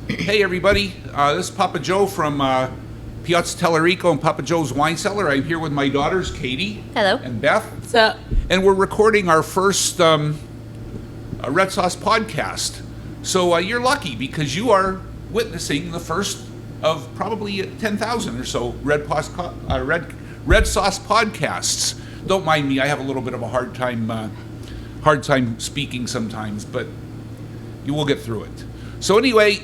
Hey, everybody. This is Papa Joe from Piazza Tellerico and Papa Joe's Wine Cellar. I'm here with my daughters, Katie. Hello. And Beth. What's up? And we're recording our first Red Sauce podcast. So you're lucky because you are witnessing the first of probably 10,000 or so Red Sauce podcasts. Don't mind me. I have a little bit of a hard time speaking sometimes, but you will get through it. So anyway,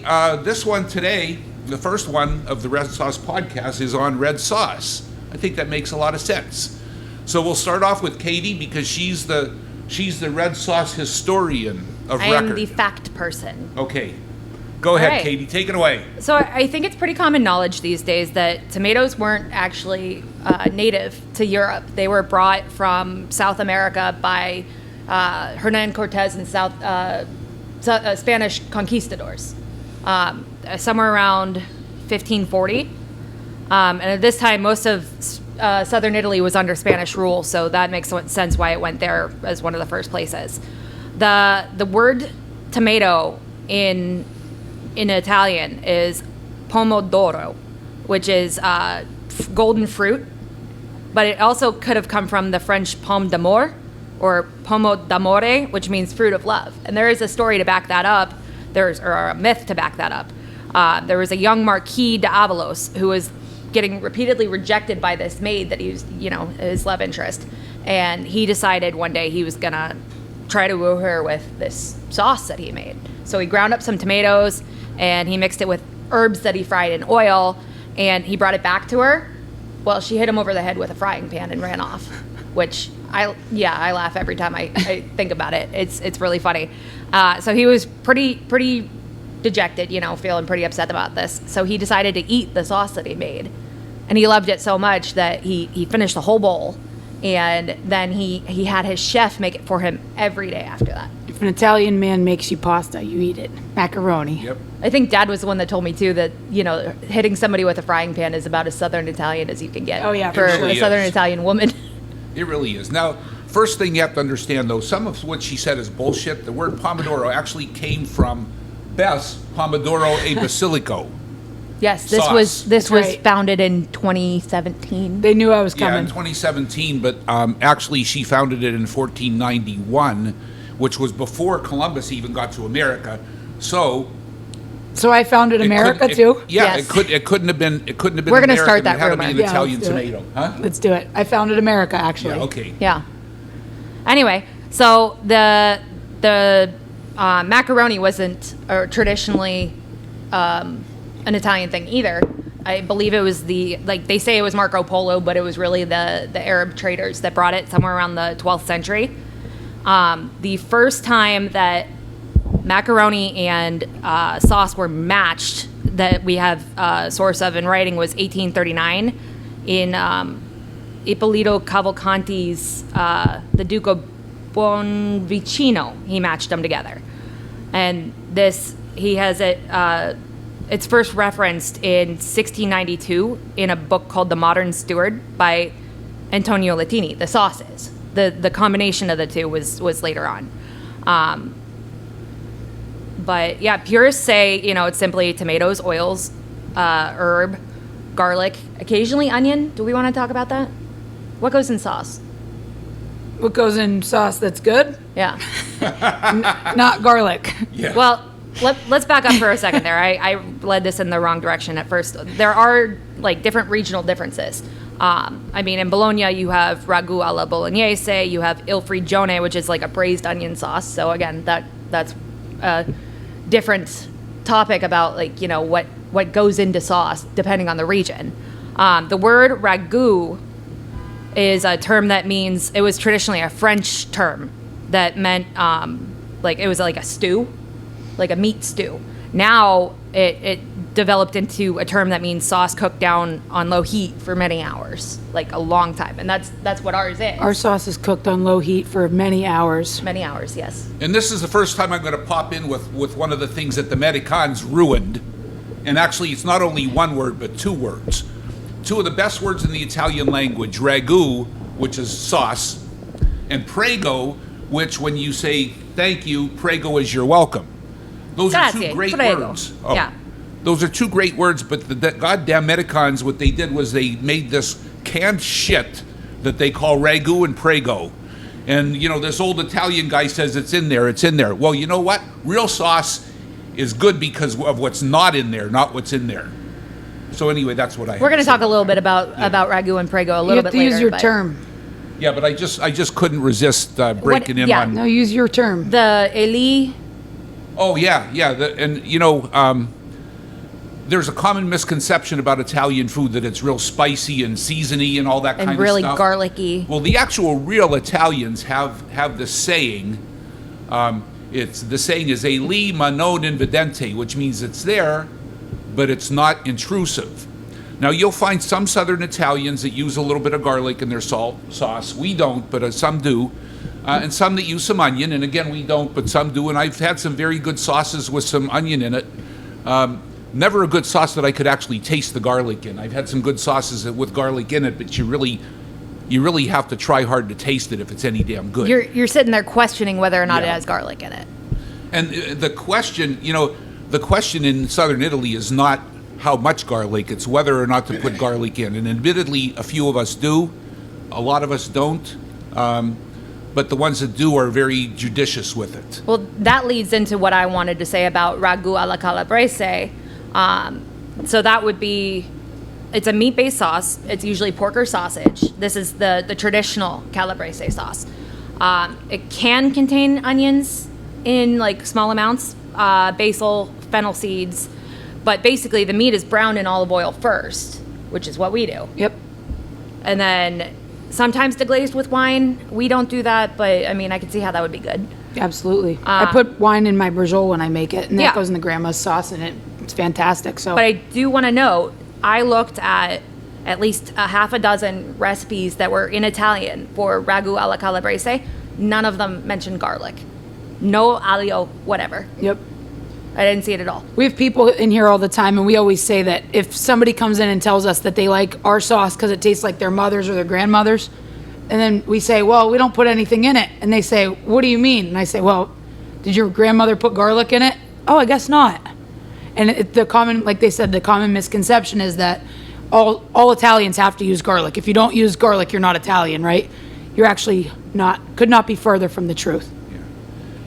this one today, the first one of the Red Sauce podcast, is on red sauce. I think that makes a lot of sense. So we'll start off with Katie because she's the red sauce historian of record. I am the fact person. Okay. Go ahead, right. Katie. Take it away. So I think it's pretty common knowledge these days that tomatoes weren't actually native to Europe. They were brought from South America by Hernan Cortez and Spanish conquistadors somewhere around 1540. And at this time, most of southern Italy was under Spanish rule, so that makes sense why it went there as one of the first places. The word tomato in Italian is pomodoro, which is golden fruit, but it also could have come from the French pomme d'amour or pomo d'amore, which means fruit of love. And there is a story to back that up. Or a myth to back that up. There was a young Marquis d'Avalos who was getting repeatedly rejected by this maid that he was, his love interest. And he decided one day he was gonna try to woo her with this sauce that he made. So he ground up some tomatoes and he mixed it with herbs that he fried in oil, and he brought it back to her. Well, she hit him over the head with a frying pan and ran off, which I laugh every time I think about it. It's really funny. So he was pretty dejected, feeling pretty upset about this. So he decided to eat the sauce that he made, and he loved it so much that he finished the whole bowl, and then he had his chef make it for him every day after that. If an Italian man makes you pasta, you eat it. Macaroni. Yep. I think Dad was the one that told me too that hitting somebody with a frying pan is about as Southern Italian as you can get. Oh, yeah, for it really a Southern is. Italian woman. It really is. Now, first thing you have to understand, though, some of what she said is bullshit. The word pomodoro actually came from Beth's Pomodoro e Basilico. Yes, this Sauce. was right. founded in 2017. They knew I was Yeah, coming. in 2017, but actually she founded it in 1491, which was before Columbus even got to America. So So I founded America too? Yeah, Yes. it couldn't have been. It couldn't have been. We're gonna American. start that It had to rumor. be an Yeah, Italian let's do it. tomato, huh? Let's do it. I founded America, actually. Yeah. Okay. Yeah. Anyway, so the macaroni wasn't traditionally an Italian thing either. I believe it was they say it was Marco Polo, but it was really the Arab traders that brought it somewhere around the 12th century. The first time that macaroni and sauce were matched that we have a source of in writing was 1839 in Ippolito Cavalcanti's The Duke of Buonvicino. He matched them together. And this, he has it, it's first referenced in 1692 in a book called The Modern Steward by Antonio Latini, the sauces. The combination of the two was later on. But yeah, purists say, it's simply tomatoes, oils, herb, garlic, occasionally onion. Do we want to talk about that? What goes in sauce? What goes in sauce that's good? Yeah. Not garlic. Yeah. Well, let's back up for a second there. I led this in the wrong direction at first. There are different regional differences. In Bologna, you have ragu alla bolognese, you have il frigione, which is like a braised onion sauce. So again, that's a different topic about what goes into sauce depending on the region. The word ragu is a term that means, it was traditionally a French term that meant it was like a stew, like a meat stew. Now it developed into a term that means sauce cooked down on low heat for many hours, like a long time, and that's what ours is. Our sauce is cooked on low heat for many hours. Many hours, yes. And this is the first time I'm going to pop in with one of the things that the Americans ruined. And actually, it's not only one word, but two words. Two of the best words in the Italian language, ragu, which is sauce, and prego, which when you say thank you, prego is you're welcome. Those are Grazie, two great prego. words. Yeah. Those are two great words, but the goddamn Medicons, what they did was they made this canned shit that they call ragu and prego. And, you know, this old Italian guy says it's in there, it's in there. Well, you know what? Real sauce is good because of what's not in there, not what's in there. So anyway, that's what I We're going to say. talk a little bit about ragu and prego a You little have bit to later. use your but term. Yeah, but I just couldn't resist breaking in yeah, on. No, use your term. The Eli, Oh yeah, yeah, and you know, there's a common misconception about Italian food that it's real spicy and seasony and all that and kind really of stuff. garlicky. Well, the actual real Italians have the saying. It's the saying is "e lì ma non invidente," which means it's there, but it's not intrusive. Now you'll find some Southern Italians that use a little bit of garlic in their sauce. We don't, but some do, and some that use some onion. And again, we don't, but some do. And I've had some very good sauces with some onion in it. Never a good sauce that I could actually taste the garlic in. I've had some good sauces with garlic in it, but you really have to try hard to taste it if it's any damn good. You're sitting there questioning whether or not it Yeah. has garlic in it. And the question, you know, the question in Southern Italy is not how much garlic, it's whether or not to put garlic in. And admittedly, a few of us do, a lot of us don't. But the ones that do are very judicious with it. Well, that leads into what I wanted to say about ragu alla calabrese. So that would be, it's a meat-based sauce. It's usually pork or sausage. This is the traditional calabrese sauce. It can contain onions in like small amounts, basil, fennel seeds, but basically the meat is browned in olive oil first, which is what we do. Yep. And then sometimes deglazed with wine. We don't do that, but I mean, I can see how that would be good. Absolutely. I put wine in my brajol when I make it, and that Yeah. goes in the grandma's sauce, and it's fantastic. So But I do want to note, I looked at least a half a dozen recipes that were in Italian for ragu alla calabrese. None of them mentioned garlic. No aglio, whatever. yep. I didn't see it at all. We have people in here all the time, and we always say that if somebody comes in and tells us that they like our sauce because it tastes like their mother's or their grandmother's, and then we say, well, we don't put anything in it. And they say, what do you mean? And I say, well, did your grandmother put garlic in it? Oh, I guess not. And the common, like they said, the common misconception is that all Italians have to use garlic. If you don't use garlic, you're not Italian, right? You're actually could not be further from the truth.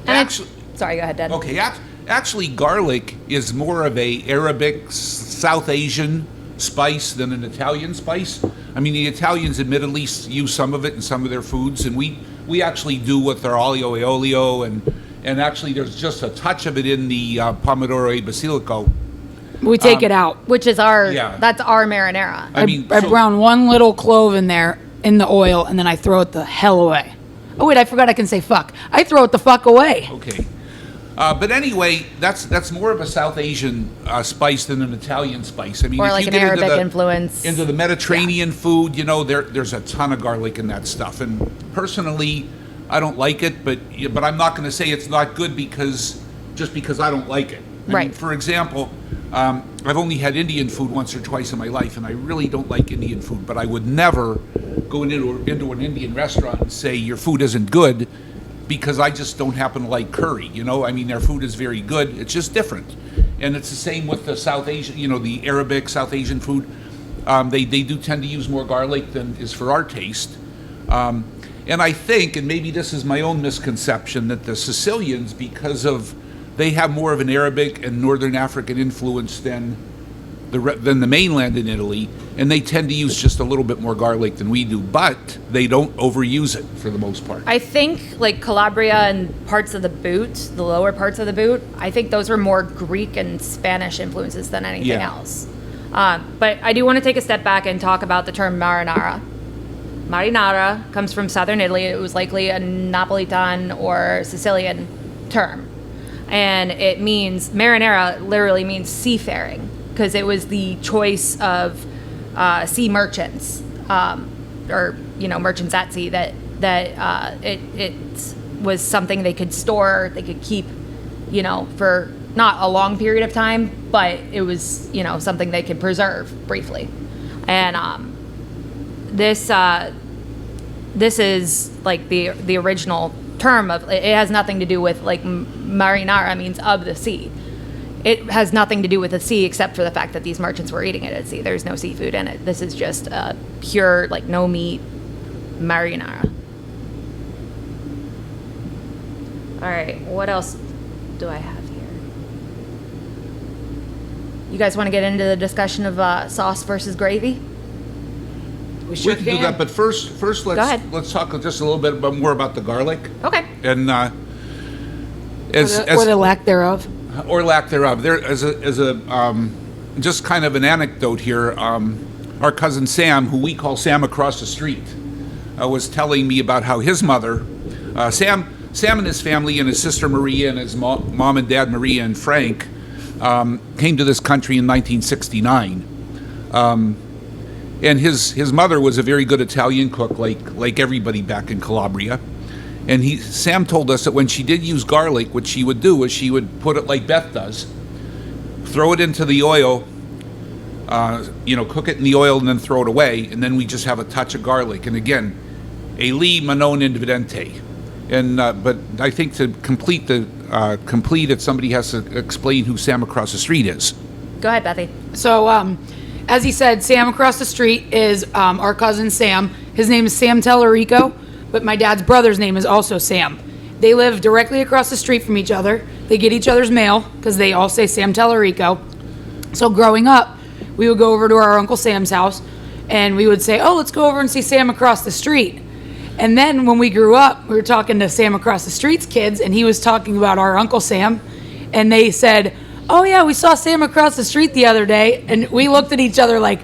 And Actually, sorry, go ahead, Dad. okay, actually, garlic is more of a Arabic, South Asian spice than an Italian spice. I mean, the Italians admittedly use some of it in some of their foods, and we actually do with our olio e olio, and actually there's just a touch of it in the pomodoro e basilico. We take it out. Which is Yeah. that's our marinara. I brown one little clove in there in the oil, and then I throw it the hell away. Oh, wait, I forgot I can say fuck. I throw it the fuck away. Okay. But anyway, that's more of a South Asian spice than an Italian spice. I mean, Or if like you an get into Arabic the, influence. into the Mediterranean food, you know, there's a ton of garlic in that stuff. And personally, I don't like it, but I'm not going to say it's not good because I don't like it. I mean, Right. for example, I've only had Indian food once or twice in my life, and I really don't like Indian food. But I would never go into an Indian restaurant and say your food isn't good, because I just don't happen to like curry. You know, I mean, their food is very good. It's just different, and it's the same with the South Asian. You know, the Arabic South Asian food. They do tend to use more garlic than is for our taste. And I think, and maybe this is my own misconception, that the Sicilians, because of they have more of an Arabic and Northern African influence than the mainland in Italy, and they tend to use just a little bit more garlic than we do, but they don't overuse it for the most part. I think like Calabria and parts of the boot, the lower parts of the boot, I think those were more Greek and Spanish influences than anything Yeah. else. But I do want to take a step back and talk about the term marinara. Marinara comes from southern Italy. It was likely a Napolitan or Sicilian term. And it means, marinara literally means seafaring, because it was the choice of sea merchants, or, you know, merchants at sea, that it was something they could store, they could keep, you know, for not a long period of time, but it was, you know, something they could preserve briefly. And this is like the original term of it. Has nothing to do with like marinara means of the sea. it has nothing to do with the sea except for the fact that these merchants were eating it at sea. There's no seafood in it. This is just pure, like, no meat marinara. All right, what else do I have here? You guys want to get into the discussion of sauce versus gravy? We sure We can do that, but first ahead. let's talk just a little bit more about the garlic. Okay. And or the lack thereof. or lack thereof. There as a just kind of an anecdote here. Our cousin Sam, who we call Sam across the street, was telling me about how his mother, Sam and his family and his sister Maria and his mom and dad Maria and Frank came to this country in 1969. And his mother was a very good Italian cook, like everybody back in Calabria. And Sam told us that when she did use garlic, what she would do is she would put it like Beth does, throw it into the oil, cook it in the oil and then throw it away, and then we just have a touch of garlic. And again, e lì ma non individente. And but I think to complete it, somebody has to explain who Sam across the street is. Go ahead, Bethy. So, as he said, Sam across the street is our cousin Sam. His name is Sam Tellerico, but my dad's brother's name is also Sam. They live directly across the street from each other. They get each other's mail because they all say Sam Tellerico. So growing up, we would go over to our Uncle Sam's house, and we would say, oh, let's go over and see Sam across the street. And then when we grew up, we were talking to Sam across the street's kids, and he was talking about our Uncle Sam, and they said, oh yeah, we saw Sam across the street the other day. And we looked at each other like,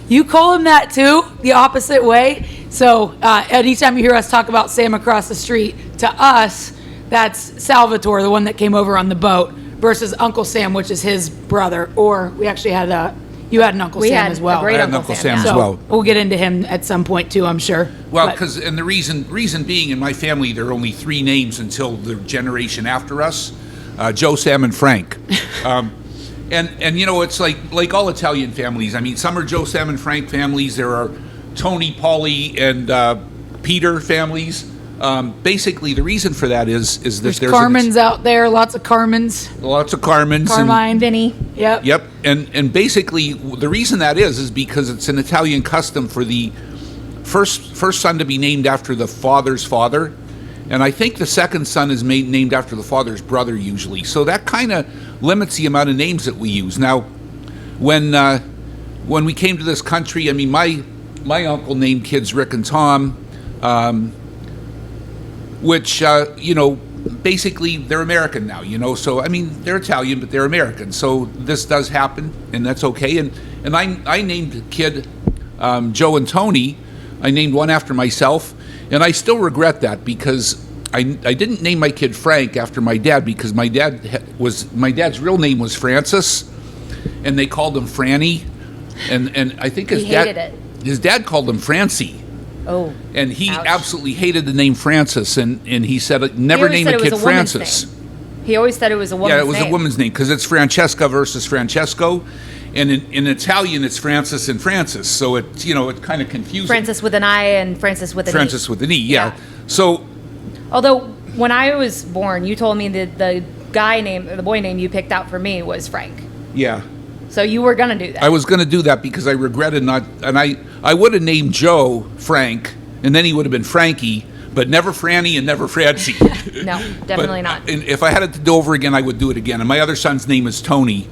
you call him that too? The opposite way? So anytime you hear us talk about Sam across the street, to us, that's Salvatore, the one that came over on the boat, versus Uncle Sam, which is his brother. Or we actually had you had an Uncle We Sam had as well. a great I had an Uncle Uncle Sam, Sam yeah. as well. We'll get into him at some point too, I'm sure. Well, But- and the reason being, in my family, there are only three names until the generation after us: Joe, Sam, and Frank. And it's like all Italian families. I mean, some are Joe, Sam, and Frank families. There are Tony, Paulie, and Peter families. Basically, the reason for that is that There's Carmen's out there, lots of Carmens. lots of Carmens. Carmine. Vinny. Yep. Yep, and basically the reason that is because it's an Italian custom for the first son to be named after the father's father, and I think the second son is named after the father's brother usually. So that kind of limits the amount of names that we use. Now, when we came to this country, I mean, my uncle named kids Rick and Tom, which basically they're American now, so I mean they're Italian but they're American, so this does happen and that's okay. And I named a kid Joe and Tony. I named one after myself, and I still regret that because I didn't name my kid Frank after my dad, because my dad's real name was Francis and they called him Franny, and I think He hated it. his dad called him Francie. Oh. And he Ouch. absolutely hated the name Francis, and he said, never He always name said a it kid was a woman's Francis. name. He always said it was a woman's name. Yeah, it was a woman's name because it's Francesca versus Francesco, and in Italian it's Francis and Francis, so it's kind of confusing. Francis with an I and Francis with an E. Francis with an E, yeah. Yeah. So Although, when I was born, you told me that the boy name you picked out for me was Frank. yeah, So you were going to do that. I was going to do that because I regretted not, and I would have named Joe Frank, and then he would have been Frankie, but never Franny and never Francie. No, definitely But, not. and if I had it to do over again, I would do it again. And my other son's name is Tony,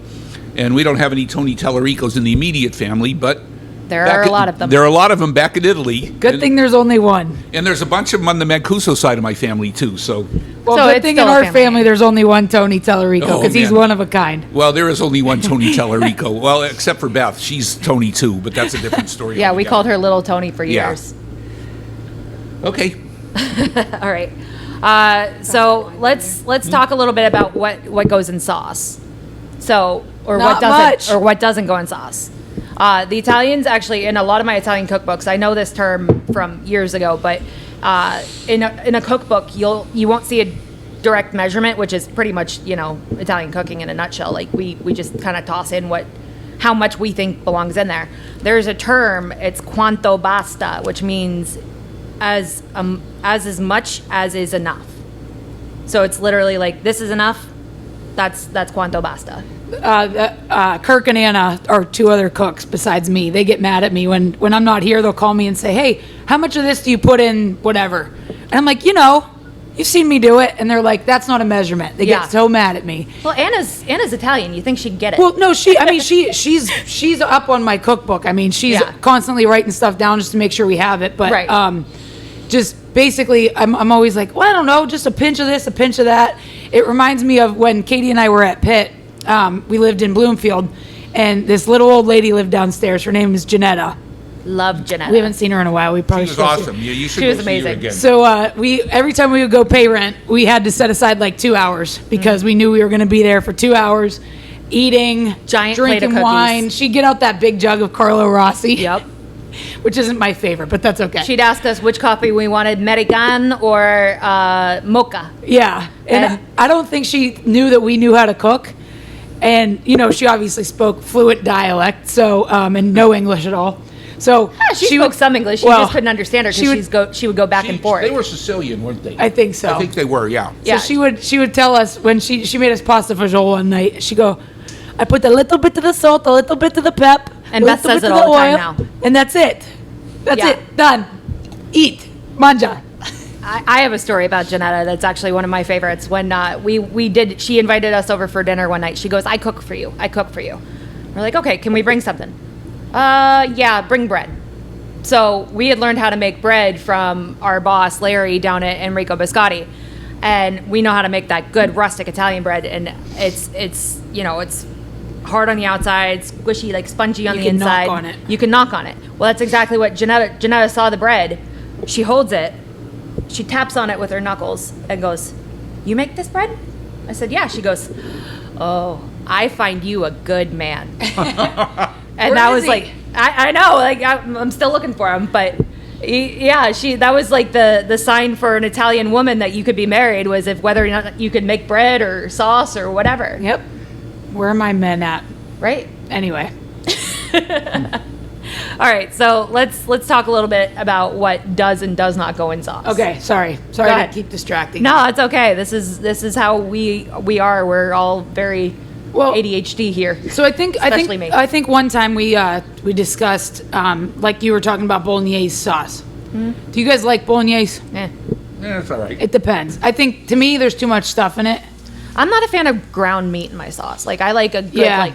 and we don't have any Tony Tellericos in the immediate family, but There are a lot of them. There are a lot of them back in Italy. Good thing there's only one. And there's a bunch of them on the Mancuso side of my family too. So, Well, So good it's thing in still a our family. family there's only one Tony Tellerico Oh, because he's man. one of a kind. well, there is only one Tony Tellerico. Well, except for Beth, she's Tony too, but that's a different story. Yeah, we altogether. called her Little Tony for Yeah. years. Okay. All right. So let's talk a little bit about what goes in sauce. So what Not doesn't much. what doesn't go in sauce. The Italians actually, in a lot of my Italian cookbooks, I know this term from years ago, but in a cookbook you won't see a direct measurement, which is pretty much Italian cooking in a nutshell. Like we just kind of toss in how much we think belongs in there. There's a term, it's quanto basta, which means as much as is enough. So it's literally like, this is enough. That's quanto basta. Kirk and Anna are two other cooks besides me. They get mad at me when I'm not here. They'll call me and say, "Hey, how much of this do you put in whatever?" And I'm like, you've seen me do it. And they're like, "That's not a measurement." They Yeah. get so mad at me. Well, Anna's Italian. You think she'd get it? Well, no, she's up on my cookbook. I mean, she's Yeah. constantly writing stuff down just to make sure we have it. But Right. just basically, I'm always like, well, I don't know, just a pinch of this, a pinch of that. It reminds me of when Katie and I were at Pitt. We lived in Bloomfield, and this little old lady lived downstairs. Her name is Janetta. Love Jeanette. We haven't seen her in a while. We probably She was should see her. awesome. Yeah, you should She was go see her amazing. again. So we every time we would go pay rent, we had to set aside like 2 hours because we knew we were going to be there for 2 hours, eating, Giant plate of drinking cookies. wine. She'd get out that big jug of Carlo Rossi. Yep. Which isn't my favorite, but that's okay. She'd ask us which coffee we wanted, American or mocha. Yeah, and And- I don't think she knew that we knew how to cook. And she obviously spoke fluent dialect, so and no English at all. So She spoke some English. She just couldn't understand her she would- because she would go back and forth. They were Sicilian, weren't they? I think so. I think they were, yeah. Yeah. So she would tell us when she made us pasta fagioli one night. She go, I put a little bit of the salt, a little bit of the pep, And a Beth little says bit it of all the time oil, now. and that's it. That's Yeah. it. Done. Eat. Manja. I have a story about Janetta that's actually one of my favorites. When she invited us over for dinner one night. She goes, I cook for you. We're like, okay, can we bring something? Yeah, bring bread. So we had learned how to make bread from our boss, Larry, down at Enrico Biscotti. And we know how to make that good rustic Italian bread. And it's hard on the outside, squishy, like spongy on You the can knock inside. on it. You can knock on it. Well, that's exactly what Janetta saw the bread. She holds it. She taps on it with her knuckles and goes, "You make this bread?" I said, "Yeah." She goes, "Oh, I find you a good man." And Where that is was he? like, I know, like I'm still looking for him, but that was like the sign for an Italian woman that you could be married was if whether or not you could make bread or sauce or whatever. Yep. Where are my men at? Right? Anyway. All right, so let's talk a little bit about what does and does not go in sauce. Okay. Sorry Go to ahead. keep distracting. No, it's okay. This is how we are. We're all very Well, ADHD here. So I think Especially me. I think one time we discussed like you were talking about bolognese sauce. Mm-hmm. Do you guys like bolognese? Eh. Yeah, that's all right. It depends. I think to me there's too much stuff in it. I'm not a fan of ground meat in my sauce. Like I like a good Yeah.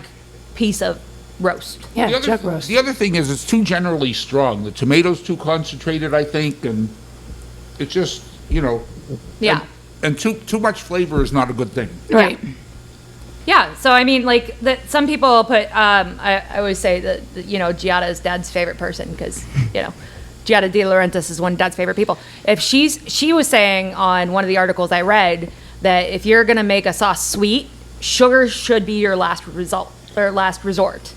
piece of roast. Yeah, The other, chuck roast. the other thing is it's too generally strong. The tomato's too concentrated, I think, and it's just, Yeah. And too much flavor is not a good thing. Right. Yeah, so I mean, like some people put. I always say that Giada is Dad's favorite person because Giada De Laurentiis is one of Dad's favorite people. If she was saying on one of the articles I read that if you're gonna make a sauce sweet, sugar should be your last resort.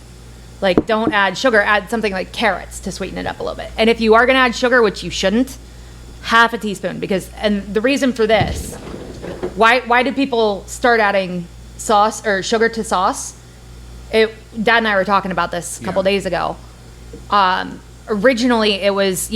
Like don't add sugar. Add something like carrots to sweeten it up a little bit. And if you are gonna add sugar, which you shouldn't, half a teaspoon and the reason for this, why do people start adding sauce or sugar to sauce? Dad and I were talking about this a couple days ago. Originally it was,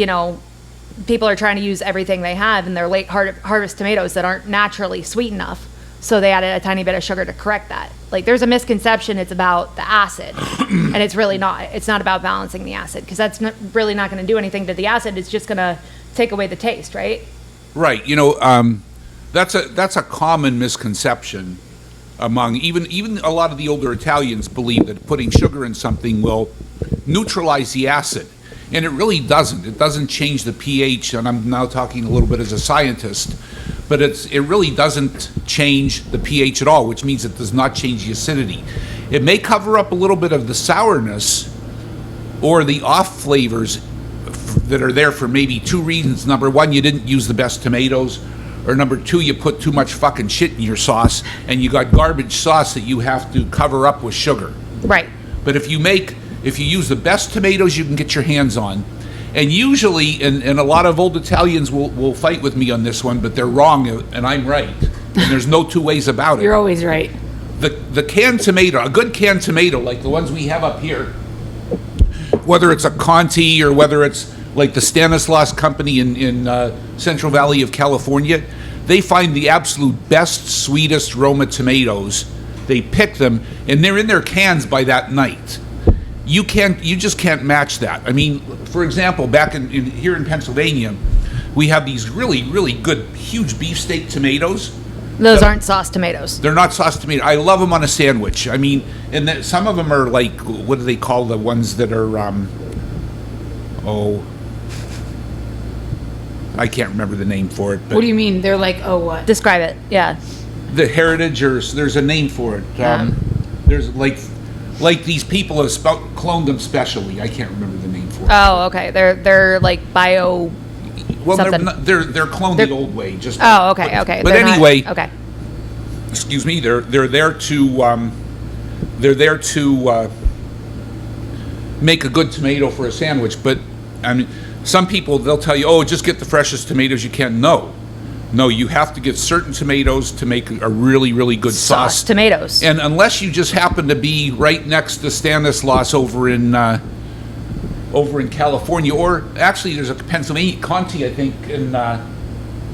people are trying to use everything they have in their late harvest tomatoes that aren't naturally sweet enough. So they added a tiny bit of sugar to correct that. Like there's a misconception it's about the acid and it's really not. It's not about balancing the acid because that's really not going to do anything to the acid. It's just going to take away the taste, right? Right. That's a common misconception among even a lot of the older Italians believe that putting sugar in something will neutralize the acid. And it really doesn't. It doesn't change the pH, and I'm now talking a little bit as a scientist, but it really doesn't change the pH at all, which means it does not change the acidity. It may cover up a little bit of the sourness or the off flavors that are there for maybe two reasons. Number one, you didn't use the best tomatoes, or number two, you put too much fucking shit in your sauce, and you got garbage sauce that you have to cover up with sugar. Right. But if you use the best tomatoes you can get your hands on, and usually, and a lot of old Italians will fight with me on this one, but they're wrong and I'm right. And there's no two ways about it. You're always right. The canned tomato, a good canned tomato, like the ones we have up here, whether it's a Conti or whether it's like the Stanislaus Company in Central Valley of California, they find the absolute best, sweetest Roma tomatoes They pick them, and they're in their cans by that night. You just can't match that. I mean, for example, back here in Pennsylvania, we have these really, really good, huge beefsteak tomatoes. Those aren't sauce tomatoes. They're not sauce tomato. I love them on a sandwich. I mean, and some of them are like, what do they call the ones that are, I can't remember the name for it. But What do you mean? They're like, oh, what? Describe it. Yeah. the heritage, or there's a name for it. There's like these people have cloned them specially. I can't remember the name for it. Oh, okay. They're like bio. Well, something. they're cloned the old way. Just Oh, okay, okay. But They're not- anyway, okay. excuse me. They're there to make a good tomato for a sandwich. But I mean, some people, they'll tell you, oh, just get the freshest tomatoes you can. No, you have to get certain tomatoes to make a really, really good sauce. Tomatoes. And unless you just happen to be right next to Stanislaus over in California, or actually there's a Pennsylvania, Conti, I think, in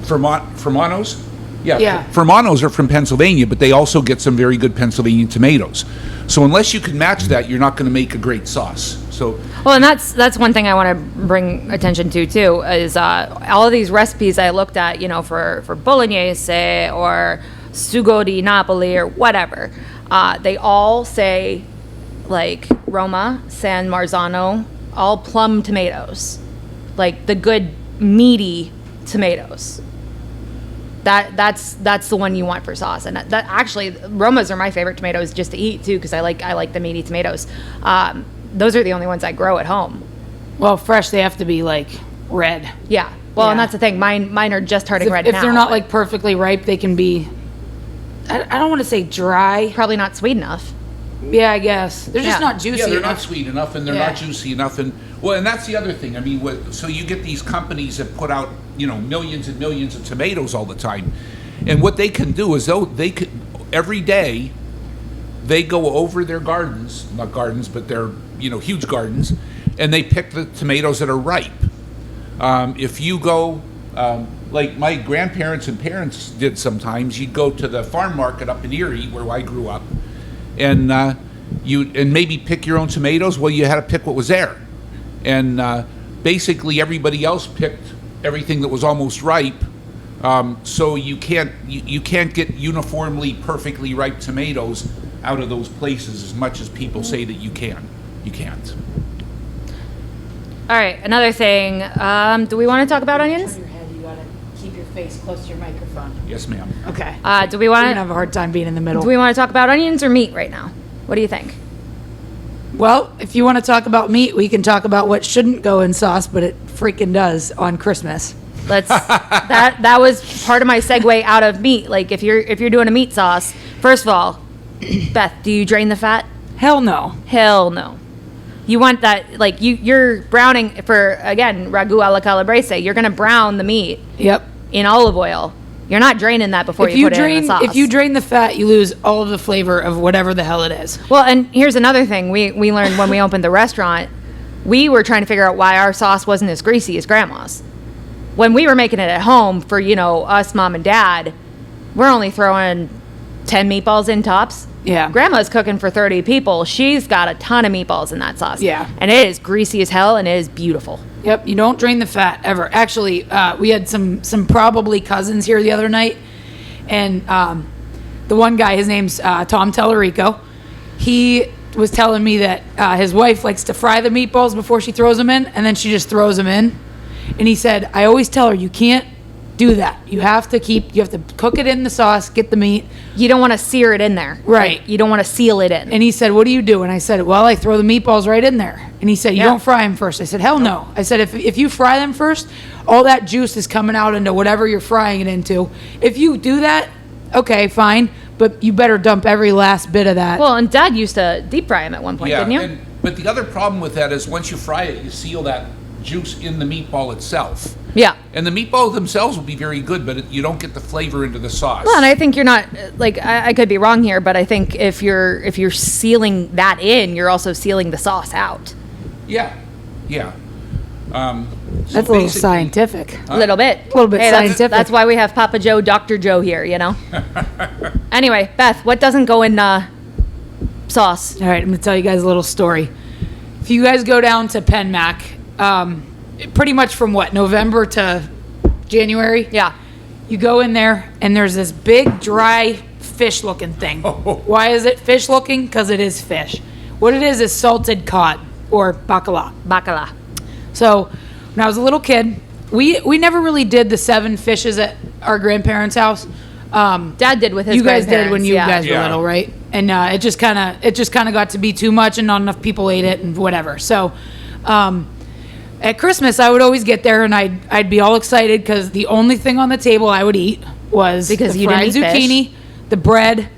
Fermanos. Yeah. Fermanos are from Pennsylvania, but they also get some very good Pennsylvania tomatoes. So unless you can match that, you're not going to make a great sauce. So Well, and that's one thing I want to bring attention to too is all of these recipes I looked at, for bolognese or sugo di Napoli or whatever. They all say like Roma, San Marzano, all plum tomatoes, like the good meaty tomatoes. That's the one you want for sauce, and that actually Romas are my favorite tomatoes just to eat too, because I like the meaty tomatoes. Those are the only ones I grow at home. Well, fresh, they have to be like red. Yeah. Well, and Yeah. that's the thing. Mine are just turning red If now. they're not but like perfectly ripe, they can be. I don't want to say dry. probably not sweet enough. Yeah, I guess they're just Yeah. not juicy. yeah, they're enough. not sweet enough, and they're Yeah. not juicy enough, and that's the other thing. I mean, so you get these companies that put out millions and millions of tomatoes all the time, and what they can do is they could every day they go over their gardens, not gardens, but their huge gardens, and they pick the tomatoes that are ripe. If you go, like my grandparents and parents did sometimes, you'd go to the farm market up in Erie, where I grew up, and and maybe pick your own tomatoes. Well, you had to pick what was there, and basically everybody else picked everything that was almost ripe. So you can't get uniformly perfectly ripe tomatoes out of those places as much as people say that you can. You can't. All right. Another thing. Do we want to talk about onions? Your head, you gotta keep your face close to your microphone. Yes, ma'am. Okay. Do we You're want gonna have a hard time being in the middle. Do we want to talk about onions or meat right now? What do you think? Well, if you want to talk about meat, we can talk about what shouldn't go in sauce, but it freaking does on Christmas. Let's. that was part of my segue out of meat. Like if you're doing a meat sauce, first of all, Beth, do you drain the fat? Hell no. Hell no. You want that, like you're browning for, again, ragu alla calabrese. You're gonna brown the meat Yep. in olive oil. You're not draining that before you put it in the sauce. If you drain the fat, you lose all of the flavor of whatever the hell it is. Well, and here's another thing we learned when we opened the restaurant. We were trying to figure out why our sauce wasn't as greasy as grandma's. When we were making it at home for, us, mom and dad, we're only throwing 10 meatballs in tops. Yeah. Grandma's cooking for 30 people. She's got a ton of meatballs in that sauce. Yeah. And it is greasy as hell, and it is beautiful. Yep, you don't drain the fat ever. Actually, we had some probably cousins here the other night, and the one guy, his name's Tom Tellerico. He was telling me that his wife likes to fry the meatballs before she throws them in, and then she just throws them in. And he said, I always tell her, you can't do that. You have to cook it in the sauce, get the meat. You don't want to sear it in there. Right. Like, you don't want to seal it in. And he said, what do you do? And I said, well, I throw the meatballs right in there. And he said, you Yeah. don't fry them first. I said, hell no. I said, if you fry them first, all that juice is coming out into whatever you're frying it into. If you do that, okay, fine. But you better dump every last bit of that. Well, and Dad used to deep fry them at one point, didn't you? But the other problem with that is once you fry it, you seal that juice in the meatball itself. Yeah. And the meatballs themselves will be very good, but you don't get the flavor into the sauce. Well, and I think you're not, like, I could be wrong here, but I think if you're sealing that in, you're also sealing the sauce out. Yeah, yeah. That's a little basically- scientific. A little bit. A little bit scientific. That's why we have Papa Joe, Dr. Joe here, you know? Anyway, Beth, what doesn't go in sauce? All right, I'm going to tell you guys a little story. If you guys go down to Penmac, pretty much from November to January? Yeah. You go in there, and there's this big, dry, fish-looking thing. Why is it fish-looking? Because it is fish. What it is salted cod, or bacala. Bacala. So, when I was a little kid, we never really did the 7 fishes at our grandparents' house. Dad did with his You guys did when grandparents, you yeah. guys were Yeah. little, right? And it just kind of got to be too much, and not enough people ate it, and whatever. So, at Christmas, I would always get there, and I'd be all excited because the only thing on the table I would eat was Because the you fried didn't eat fish. zucchini, the bread,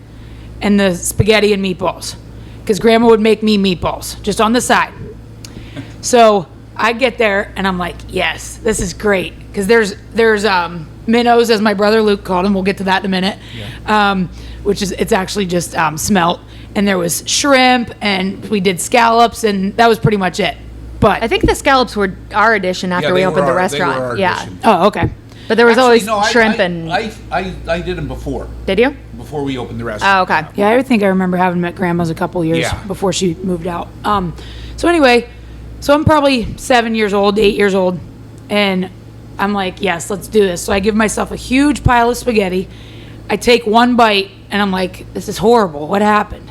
and the spaghetti and meatballs. Because Grandma would make me meatballs just on the side. So I get there, and I'm like, yes, this is great. Because there's minnows, as my brother Luke called them. We'll get to that in a minute. Which is, it's actually just smelt. And there was shrimp, and we did scallops, and that was pretty much it. But I think the scallops were our addition after we they opened were the our- they were restaurant. our Yeah. addition. oh, okay. But there was Actually, always no, shrimp and... I did them before Did you? we opened the restaurant. Oh, okay. Yeah, I think I remember having met Grandma's a couple years Yeah. before she moved out. So anyway, so I'm probably 7 years old, 8 years old, and I'm like, yes, let's do this. So I give myself a huge pile of spaghetti. I take one bite, and I'm like, this is horrible. What happened?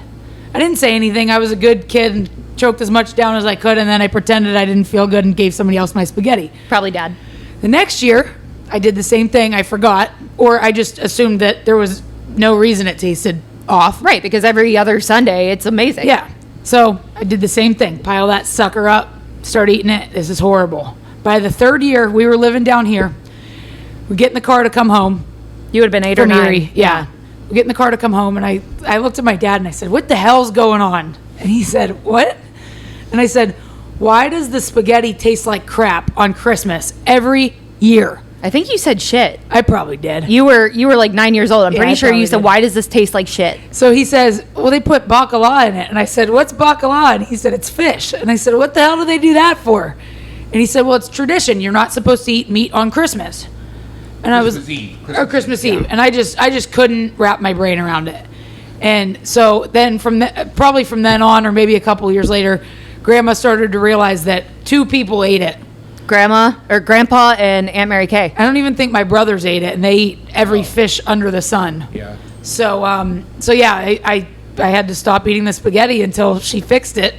I didn't say anything. I was a good kid and choked as much down as I could, and then I pretended I didn't feel good and gave somebody else my spaghetti. Probably Dad. The next year, I did the same thing. I forgot, or I just assumed that there was no reason it tasted off. Right, because every other Sunday, it's amazing. Yeah. So I did the same thing. Pile that sucker up, start eating it. This is horrible. By the 3rd year, we were living down here. We get in the car to come home. You would have been 8 or From 9. Erie. Yeah. We get in the car to come home, and I looked at my dad and I said, what the hell's going on? And he said, what? And I said, why does the spaghetti taste like crap on Christmas every year? I think you said shit. I probably did. You were like 9 years old. I'm Yeah, pretty I sure probably you said, did. why does this taste like shit? So he says, well, they put bacala in it. And I said, what's bacala? And he said, it's fish. And I said, what the hell do they do that for? And he said, well, it's tradition. You're not supposed to eat meat on Christmas. And I was, Christmas Eve. or Christmas Eve. Yeah. And I just couldn't wrap my brain around it. And so then probably from then on, or maybe a couple years later, Grandma started to realize that 2 people ate it. Grandma or Grandpa and Aunt Mary Kay. I don't even think my brothers ate it, and they eat every fish under the sun. Yeah. So yeah, I had to stop eating the spaghetti until she fixed it.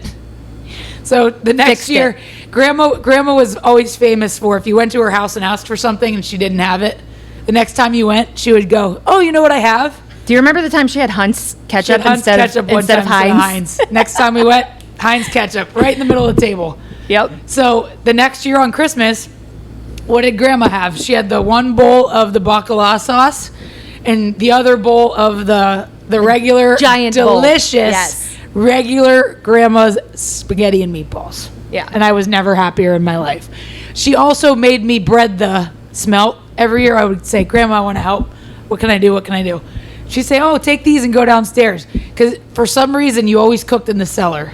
So the next Fixed year, it. Grandma was always famous for if you went to her house and asked for something and she didn't have it, the next time you went, she would go, "Oh, you know what I have?" Do you remember the time she had Hunt's She ketchup had Heinz instead ketchup of one instead of time instead Heinz? Heinz. Next time we went, Heinz ketchup right in the middle of the table. Yep. So the next year on Christmas, what did Grandma have? She had the one bowl of the bacala sauce and the other bowl of the regular, giant bowl. delicious, Yes. regular Grandma's spaghetti and meatballs. Yeah. And I was never happier in my life. She also made me bread the smelt. Every year I would say, Grandma, I want to help. What can I do? What can I do? She'd say, oh, take these and go downstairs. Because for some reason, you always cooked in the cellar.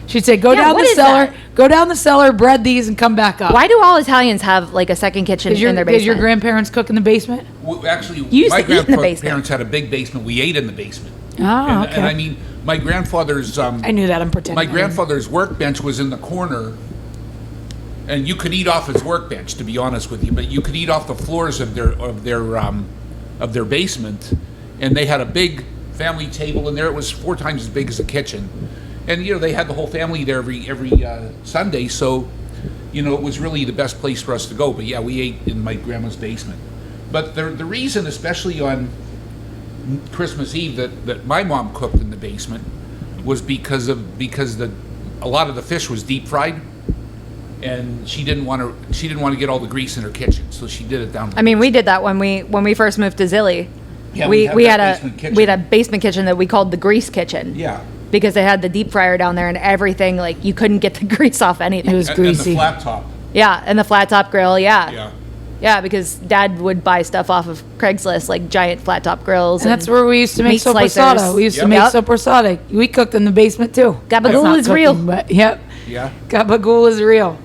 She'd say, go Yeah, down what the is cellar, that? go down the cellar, bread these, and come back up. Why do all Italians have like a second kitchen in their Did basement? your grandparents cook in the basement? Actually, You used my to eat in the basement. grandparents had a big basement. We ate in the basement. Oh, And, okay. and I mean, my grandfather's I knew that. I'm pretending. my I didn't. grandfather's workbench was in the corner, and you could eat off his workbench, to be honest with you. But you could eat off the floors of their basement, and they had a big family table in there. It was 4 times as big as a kitchen, and they had the whole family there every Sunday. So, it was really the best place for us to go. But yeah, we ate in my grandma's basement. But the reason, especially on Christmas Eve, that my mom cooked in the basement was because a lot of the fish was deep fried, and she didn't want to get all the grease in her kitchen, so she did it down. I mean, we did that when we first moved to Zilly. Yeah, we had had that a basement kitchen. we had a basement kitchen that we called the grease kitchen. Yeah. Because they had the deep fryer down there and everything, like you couldn't get the grease off anything. It was And greasy. the flat top. Yeah, and the flat top grill, yeah. Yeah. Yeah, because Dad would buy stuff off of Craigslist, like giant flat top grills. And that's where we used to make meat soppressata. slicers. We used to Yep. make Yep. soppressata. We cooked in the basement too. Gabagool That's not is real. cooking, but, yep. Yeah. Gabagool is real.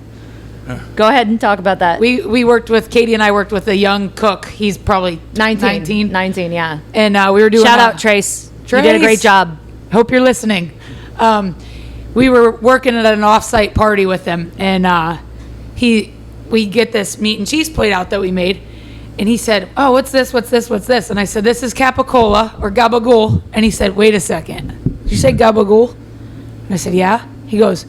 Go ahead and talk about that. We worked with, Katie and I worked with a young cook. He's probably 19. 19, yeah. And we were doing Shout out Trace. You did a great Trace. job. Hope you're listening. We were working at an off-site party with him, and we get this meat and cheese plate out that we made, and he said, "Oh, what's this? What's this? What's this?" And I said, "This is capicola or gabagool." And he said, "Wait a second. Did you say gabagool?" And I said, "Yeah." He goes,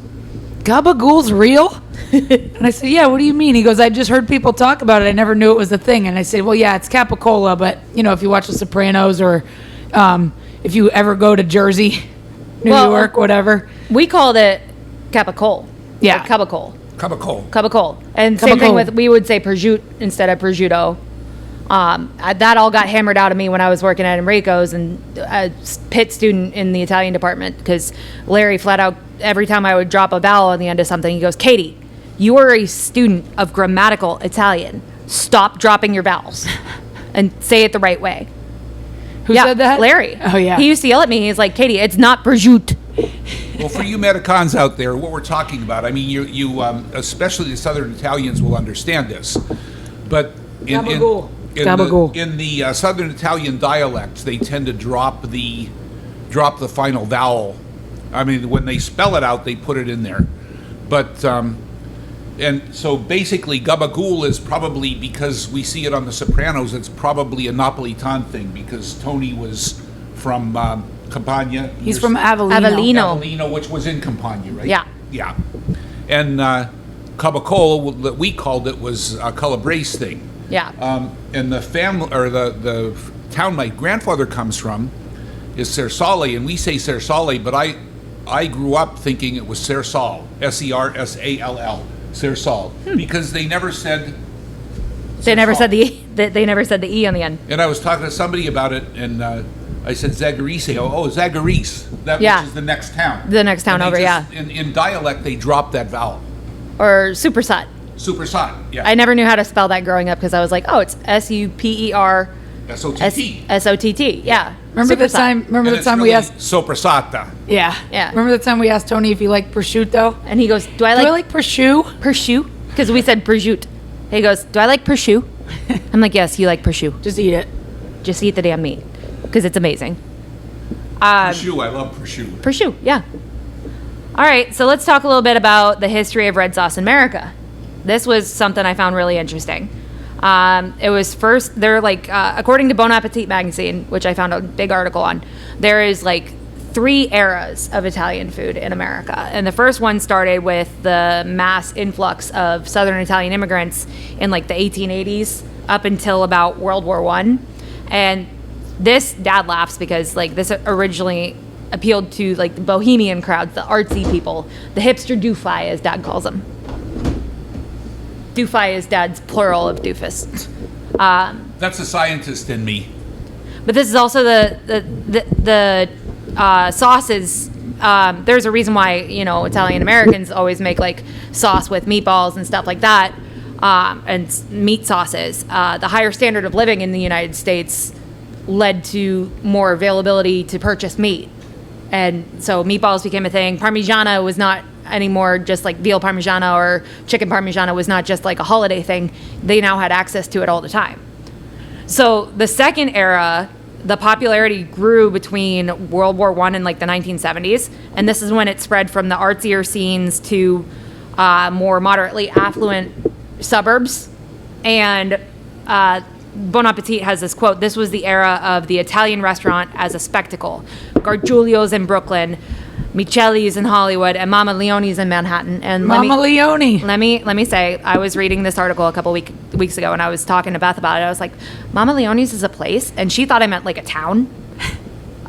"Gabagool's real?" And I said, "Yeah, what do you mean?" He goes, "I just heard people talk about it. I never knew it was a thing." And I said, "Well, yeah, it's capicola, but if you watch The Sopranos or if you ever go to Jersey, New York, whatever." We called it capicole. Yeah. Or cabacole. Cabacole. Cabacole. And same thing Cabacole. with, we would say prosciutto instead of prosciutto. That all got hammered out of me when I was working at Enrico's and a pit student in the Italian department, because Larry flat out, every time I would drop a vowel on the end of something, he goes, "Katie, you are a student of grammatical Italian. Stop dropping your vowels and say it the right way." Who said that? Larry. Oh, yeah. He used to yell at me. He's like, "Katie, it's not prosciutto." Well, for you Medicons out there, what we're talking about, I mean, you especially the Southern Italians will understand this, but Gabagool. Gabagool. in the Southern Italian dialects, they tend to drop the final vowel. I mean, when they spell it out, they put it in there, but and so basically, gabagool is probably, because we see it on The Sopranos, it's probably a Napolitan thing, because Tony was from Campania. He's from Avellino. Avellino. Avellino, which was in Campania, right? Yeah. Yeah. And Cabacol, that we called it, was a Calabrese thing. Yeah. And the family, or the town my grandfather comes from, is Sersale, and we say Sersale, but I grew up thinking it was Sersal, Sersall, Sersal, because they never said. They never Sersal. said the E. They never said the E on the end. And I was talking to somebody about it, and I said Zagarese. Oh, Zagarese. That Yeah. which is the next town. The next town And they over, just- In dialect, they drop that vowel. Or supersat. Supersat. Yeah. I never knew how to spell that growing up because I was like, oh, it's SUPER SOTT. SOTT. Yeah. Remember the Supersat. time? Remember the time we asked? Soprasata. Yeah. Yeah. Remember the time we asked Tony if he liked prosciutto? And he goes, do I Do I like like prosciutto? prosciutto? Because we said prosciutto. He goes, do I like prosciutto? I'm like, yes, you like prosciutto. Just eat it. Just eat the damn meat because it's amazing. Prosciutto. I love prosciutto. Prosciutto, yeah. All right, so let's talk a little bit about the history of red sauce in America. This was something I found really interesting. It was first, they're like, according to Bon Appetit magazine, which I found a big article on, there is like 3 eras of Italian food in America. And the first one started with the mass influx of Southern Italian immigrants in like the 1880s up until about World War I. And this, Dad laughs because like this originally appealed to like the bohemian crowds, the artsy people, the hipster doofy, as Dad calls them. Doofy is Dad's plural of doofus. That's a scientist in me. But this is also the sauces. There's a reason why Italian Americans always make like sauce with meatballs and stuff like that, and meat sauces. The higher standard of living in the United States led to more availability to purchase meat, and so meatballs became a thing. Parmigiana was not anymore just like veal Parmigiana or chicken Parmigiana was not just like a holiday thing. They now had access to it all the time. So the second era, the popularity grew between World War I and like the 1970s. And this is when it spread from the artsier scenes to more moderately affluent suburbs. And Bon Appetit has this quote: "This was the era of the Italian restaurant as a spectacle. Gargiulo's in Brooklyn, Michelli's in Hollywood, and Mama Leone's in Manhattan." And Mama Leone. let me say, I was reading this article a couple weeks ago, and I was talking to Beth about it. I was like, Mama Leone's is a place? And she thought I meant like a town.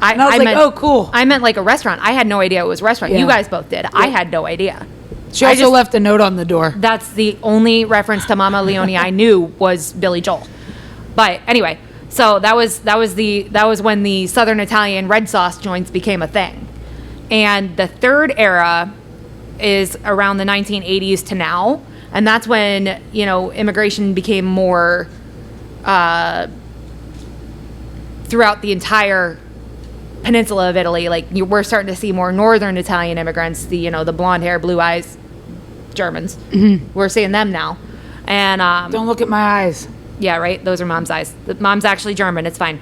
And I was like, meant, oh, cool. I meant like a restaurant. I had no idea it was a restaurant. Yeah. You guys both did. I had no idea. She I also just- left a note on the door. That's the only reference to Mama Leone I knew was Billy Joel. But anyway, so that was when the Southern Italian red sauce joints became a thing. And the third era is around the 1980s to now, and that's when immigration became more throughout the entire peninsula of Italy. Like we're starting to see more northern Italian immigrants, the blonde hair, blue eyes, Germans. We're seeing them now. And Don't look at my eyes. yeah, right. Those are mom's eyes. Mom's actually German. It's fine.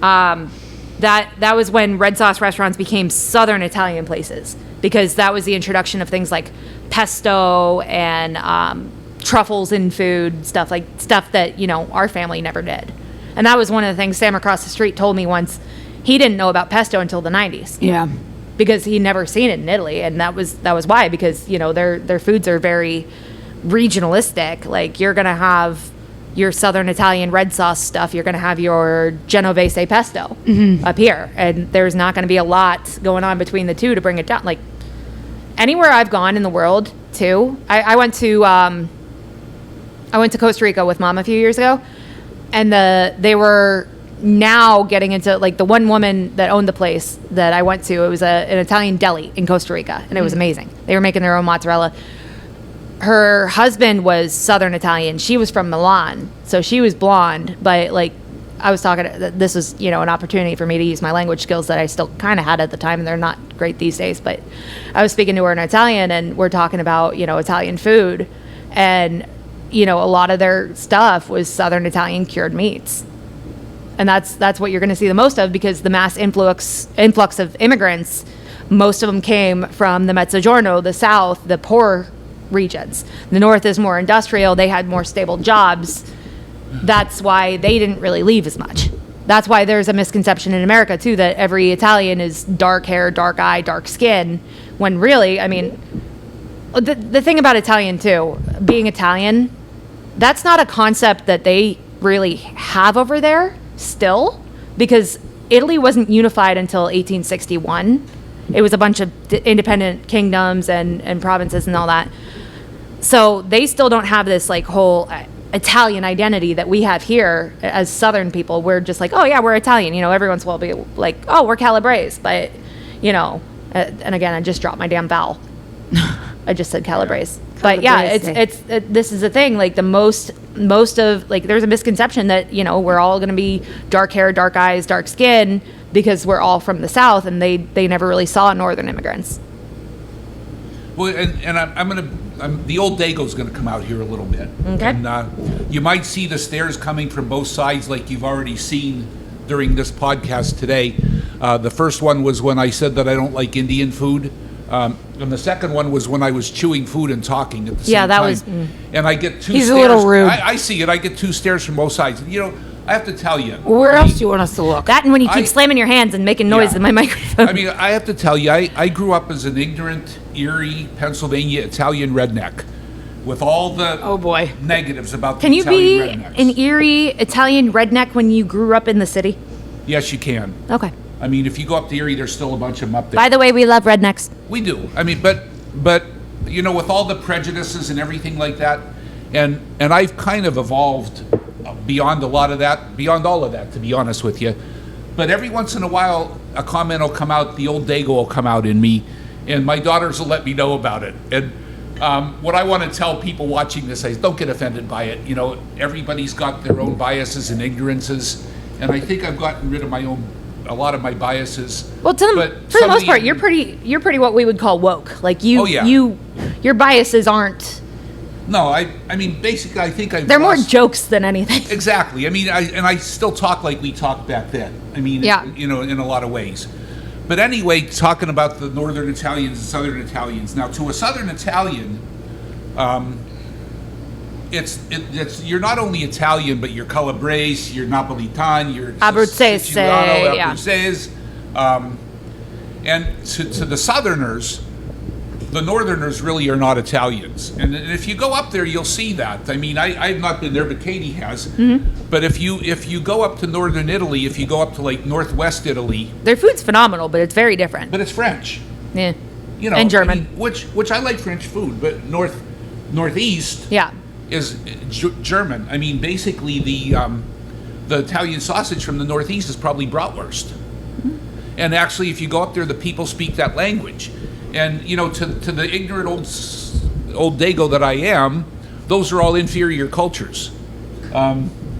That was when red sauce restaurants became Southern Italian places, because that was the introduction of things like pesto and truffles in food, stuff that, you know, our family never did. And that was one of the things Sam across the street told me once. He didn't know about pesto until the 90s. Yeah. Because he'd never seen it in Italy, and that was why, because, you know, their foods are very regionalistic. Like, you're gonna have your Southern Italian red sauce stuff, you're gonna have your Genovese pesto up here, and there's not gonna be a lot going on between the two to bring it down. Like, anywhere I've gone in the world too, I went to Costa Rica with Mom a few years ago, and they were now getting into, like, the one woman that owned the place that I went to, it was an Italian deli in Costa Rica, and it was amazing. They were making their own mozzarella. Her husband was Southern Italian. She was from Milan, so she was blonde, but, like, I was talking, this was, you know, an opportunity for me to use my language skills that I still kind of had at the time, and they're not great these days, but I was speaking to her in Italian, and we're talking about, you know, Italian food, and, you know, a lot of their stuff was Southern Italian cured meats. And that's what you're going to see the most of, because the mass influx of immigrants, most of them came from the Mezzogiorno, the South, the poor regions. The North is more industrial. They had more stable jobs. That's why they didn't really leave as much. That's why there's a misconception in America, too, that every Italian is dark hair, dark eye, dark skin, when really, I mean, the thing about Italian, too, being Italian, that's not a concept that they really have over there still, because Italy wasn't unified until 1861. It was a bunch of independent kingdoms and provinces and all that. So they still don't have this, like, whole Italian identity that we have here as Southern people. We're just like, oh yeah, we're Italian. You know, every once in a while be like, oh, we're Calabrese. But, you know, and again, I just dropped my damn vowel. I just said Calabrese. But yeah, this is the thing. Like, the most of, like, there's a misconception that, you know, we're all going to be dark hair, dark eyes, dark skin, because we're all from the South, and they never really saw Northern immigrants. Well, and the old Dago's going to come out here a little bit. Okay. And you might see the stares coming from both sides, like you've already seen during this podcast today. The first one was when I said that I don't like Indian food. And the second one was when I was chewing food and talking at the same time. Yeah, that was... And I get two He's stares. a little rude. I see it. I get two stares from both sides. You know, I have to tell you. Well, where else do you want us to look? That, and when you keep slamming your hands and making noise in my microphone. I mean, I have to tell you, I grew up as an ignorant, Erie, Pennsylvania Italian redneck with all the negatives about Can the you Italian be rednecks. an Erie Italian redneck when you grew up in the city? Yes, you can. Okay. I mean, if you go up to Erie, there's still a bunch of them up there. By the way, we love rednecks. We do. I mean, but you know, with all the prejudices and everything like that, and I've kind of evolved beyond all of that, to be honest with you. But every once in a while, a comment will come out, the old Dago will come out in me, and my daughters will let me know about it. And what I want to tell people watching this is, don't get offended by it. You know, everybody's got their own biases and ignorances, and I think I've gotten rid of a lot of my biases. Well, for the most part, you're pretty what we would call woke. Like, your biases aren't. No, I mean, basically, I think they're more jokes than anything. Exactly. I mean, I still talk like we talked back then. I mean, you know, in a lot of ways. But anyway, talking about the Northern Italians and Southern Italians. Now, to a Southern Italian, it's you're not only Italian, but you're Calabrese, you're Napolitan, you're Abruzzese, Siciliano, Abruzzese. And to the Southerners, the Northerners really are not Italians. And if you go up there, you'll see that. I mean, I've not been there, but Katie has. Mm-hmm. But if you go up to Northern Italy, if you go up to, like, Northwest Italy, their food's phenomenal, but it's very different. But it's French. Yeah. You know, and German. I mean, which I like French food, but Northeast is German. I mean, basically the Italian sausage from the Northeast is probably bratwurst. Mm-hmm. And actually, if you go up there, the people speak that language. And, you know, to the ignorant old Dago that I am, those are all inferior cultures.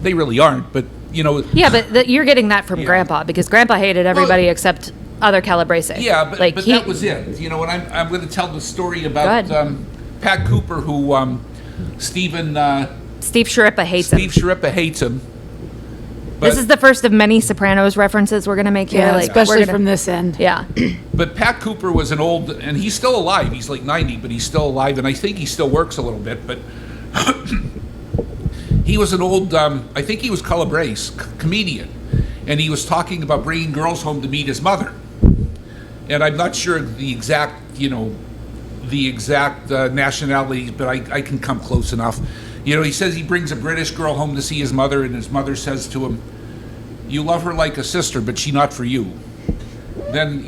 They really aren't, but, you know. Yeah, but you're getting that from Grandpa, because Grandpa hated everybody except other Calabrese. Yeah, but that was it. You know, and I'm going to tell the story about Pat Cooper, who Steve Sharippa hates him. Sharippa hates him. This is the first of many Sopranos references we're going to make here. Yeah, like, especially we're gonna- from this end. Yeah. But Pat Cooper was an old, and he's still alive. He's like 90, but he's still alive, and I think he still works a little bit. But he was an old, I think he was Calabrese comedian, and he was talking about bringing girls home to meet his mother. And I'm not sure the exact, nationalities, but I can come close enough. He says he brings a British girl home to see his mother, and his mother says to him, "You love her like a sister, but she not for you." Then,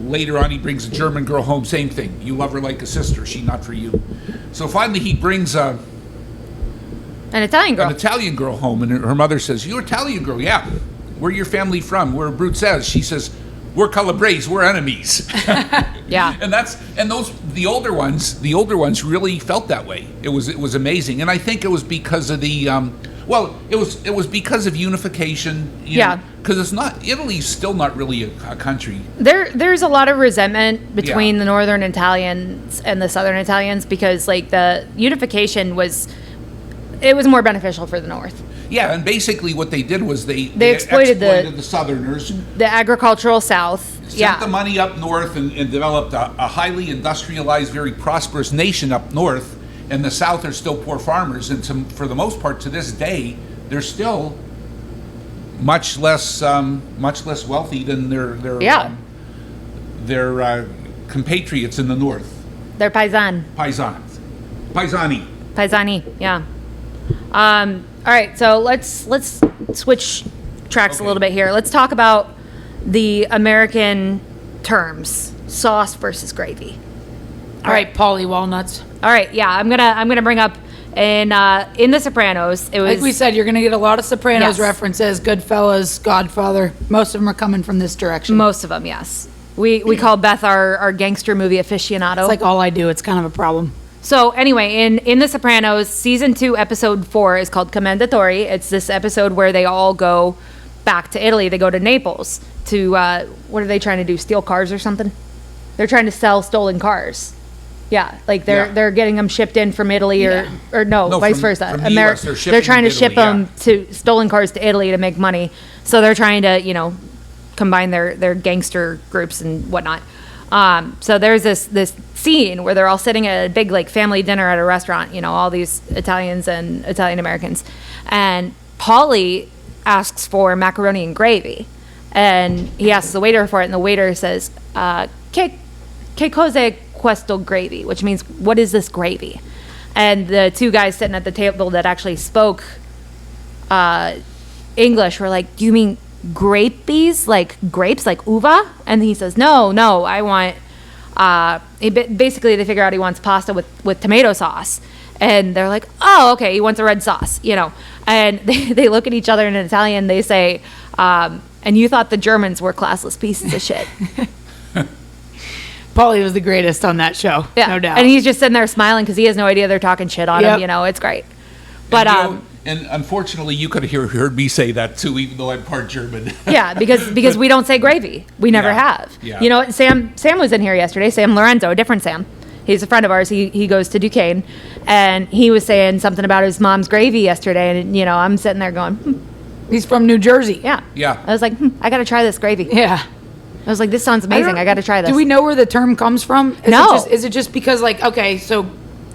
later on he brings a German girl home, same thing. "You love her like a sister, she not for you." So finally he brings An Italian girl. an Italian girl home, and her mother says, "You're Italian girl, yeah. Where your family from?" Where Brute says, she says, "We're Calabrese, we're enemies." Yeah. And the older ones really felt that way. It was amazing. And I think it was because of the it was because of unification. Yeah. Because Italy's still not really a country. There's a lot of resentment between Yeah. the northern Italians and the southern Italians because like the unification was more beneficial for the north. Yeah, and basically what they did was they exploited the Southerners, The agricultural south. sent the money up north and developed a highly industrialized, very prosperous nation up north, and the South are still poor farmers, and for the most part to this day, they're still much less wealthy than their compatriots in the north. They're paisani, yeah. All right, so let's switch tracks a little bit here. Let's talk about the American terms: sauce versus gravy. All right, Paulie Walnuts. All right, yeah, I'm gonna bring up in The Sopranos. It was Like we said, you're going to get a lot of Sopranos Yes. references, Goodfellas, Godfather. Most of them are coming from this direction. most of them, yes. We call Beth our gangster movie aficionado. It's like all I do. It's kind of a problem. So anyway, in The Sopranos, season 2, episode 4 is called Commendatori. It's this episode where they all go back to Italy. They go to Naples to what are they trying to do? Steal cars or something? They're trying to sell stolen cars. Yeah, like they're getting them shipped in from Italy or No, vice from- versa. from the US, they're shipping trying to to ship Italy, them to stolen cars to Italy to make money. So they're trying to combine their gangster groups and whatnot. So there's this scene where they're all sitting at a big like family dinner at a restaurant, all these Italians and Italian Americans, and Paulie asks for macaroni and gravy, and he asks the waiter for it, and the waiter says, che cos'è questo gravy, which means what is this gravy? And the two guys sitting at the table that actually spoke English were like, do you mean grapes, like grapes, like uva? And he says, no, I want, basically they figure out he wants pasta with tomato sauce. And they're like, oh, okay, he wants a red sauce, And they look at each other in Italian, they say, and you thought the Germans were classless pieces of shit. Paulie was the greatest on that show, Yeah, no doubt. and he's just sitting there smiling because he has no idea they're talking shit on him, it's great. But, and unfortunately, you could have heard me say that too, even though I'm part German. yeah, because we don't say gravy. We never have. Yeah. You know what? Sam was in here yesterday. Sam Lorenzo, a different Sam. He's a friend of ours. He goes to Duquesne, and he was saying something about his mom's gravy yesterday. And I'm sitting there going, He's from New Jersey. yeah, Yeah. I was like, I got to try this gravy. Yeah. I was like, this sounds amazing. I got to try this. Do we know where the term comes from? No. Is it just because, like, okay, so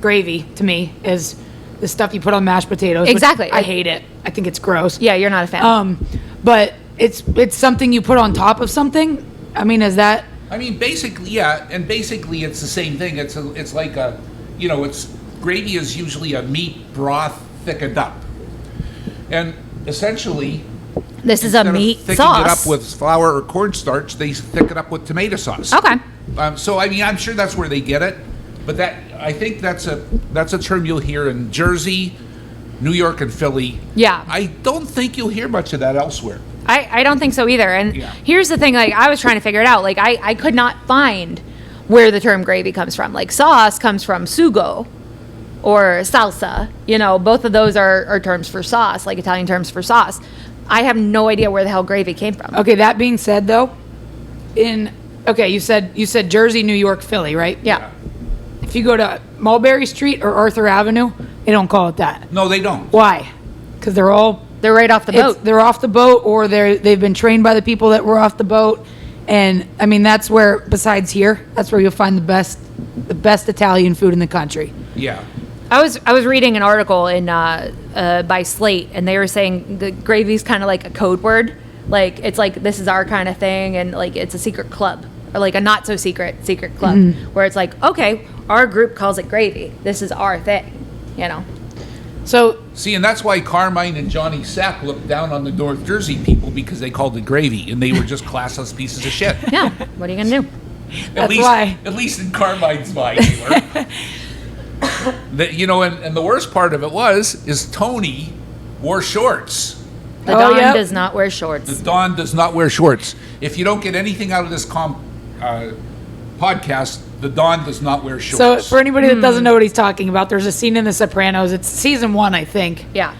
gravy to me is the stuff you put on mashed potatoes. which Exactly. I hate it. I think it's gross. Yeah, you're not a fan. But it's something you put on top of something. I mean, is that? I mean, basically, yeah, and basically it's the same thing. It's like gravy is usually a meat broth thickened up, and essentially. This is a Instead of meat thickening sauce. it up with flour or cornstarch, they thicken it up with tomato sauce. Okay. So I mean, I'm sure that's where they get it, but I think that's a term you'll hear in Jersey, New York, and Philly. Yeah. I don't think you'll hear much of that elsewhere. I don't think so either. And Yeah. here's the thing, like I was trying to figure it out. Like I could not find where the term gravy comes from. Like sauce comes from sugo or salsa. Both of those are terms for sauce, like Italian terms for sauce. I have no idea where the hell gravy came from. Okay, that being said, though, you said Jersey, New York, Philly, right? Yeah. if you go to Mulberry Street or Arthur Avenue, they don't call it that. No, they don't. Why? Because they're right off the boat. they're off the boat, or they've been trained by the people that were off the boat. And I mean, that's where, besides here, that's where you'll find the best Italian food in the country. Yeah. I was reading an article in by Slate, and they were saying the gravy's kind of like a code word. Like, it's like, this is our kind of thing, and like it's a secret club, or like a not so secret club, where it's like, okay, our group calls it gravy. This is our thing, you know. So See, and that's why Carmine and Johnny Sack looked down on the North Jersey people, because they called it gravy, and they were just classless pieces of shit. Yeah, what are you gonna do? That's why. At least in Carmine's mind, they were. And the worst part of it is Tony wore shorts. The Don does not wear shorts. The Don does not wear shorts. If you don't get anything out of this podcast, the Don does not wear shorts. So for anybody that doesn't know what he's talking about, there's a scene in The Sopranos. It's season 1, I think. Yeah.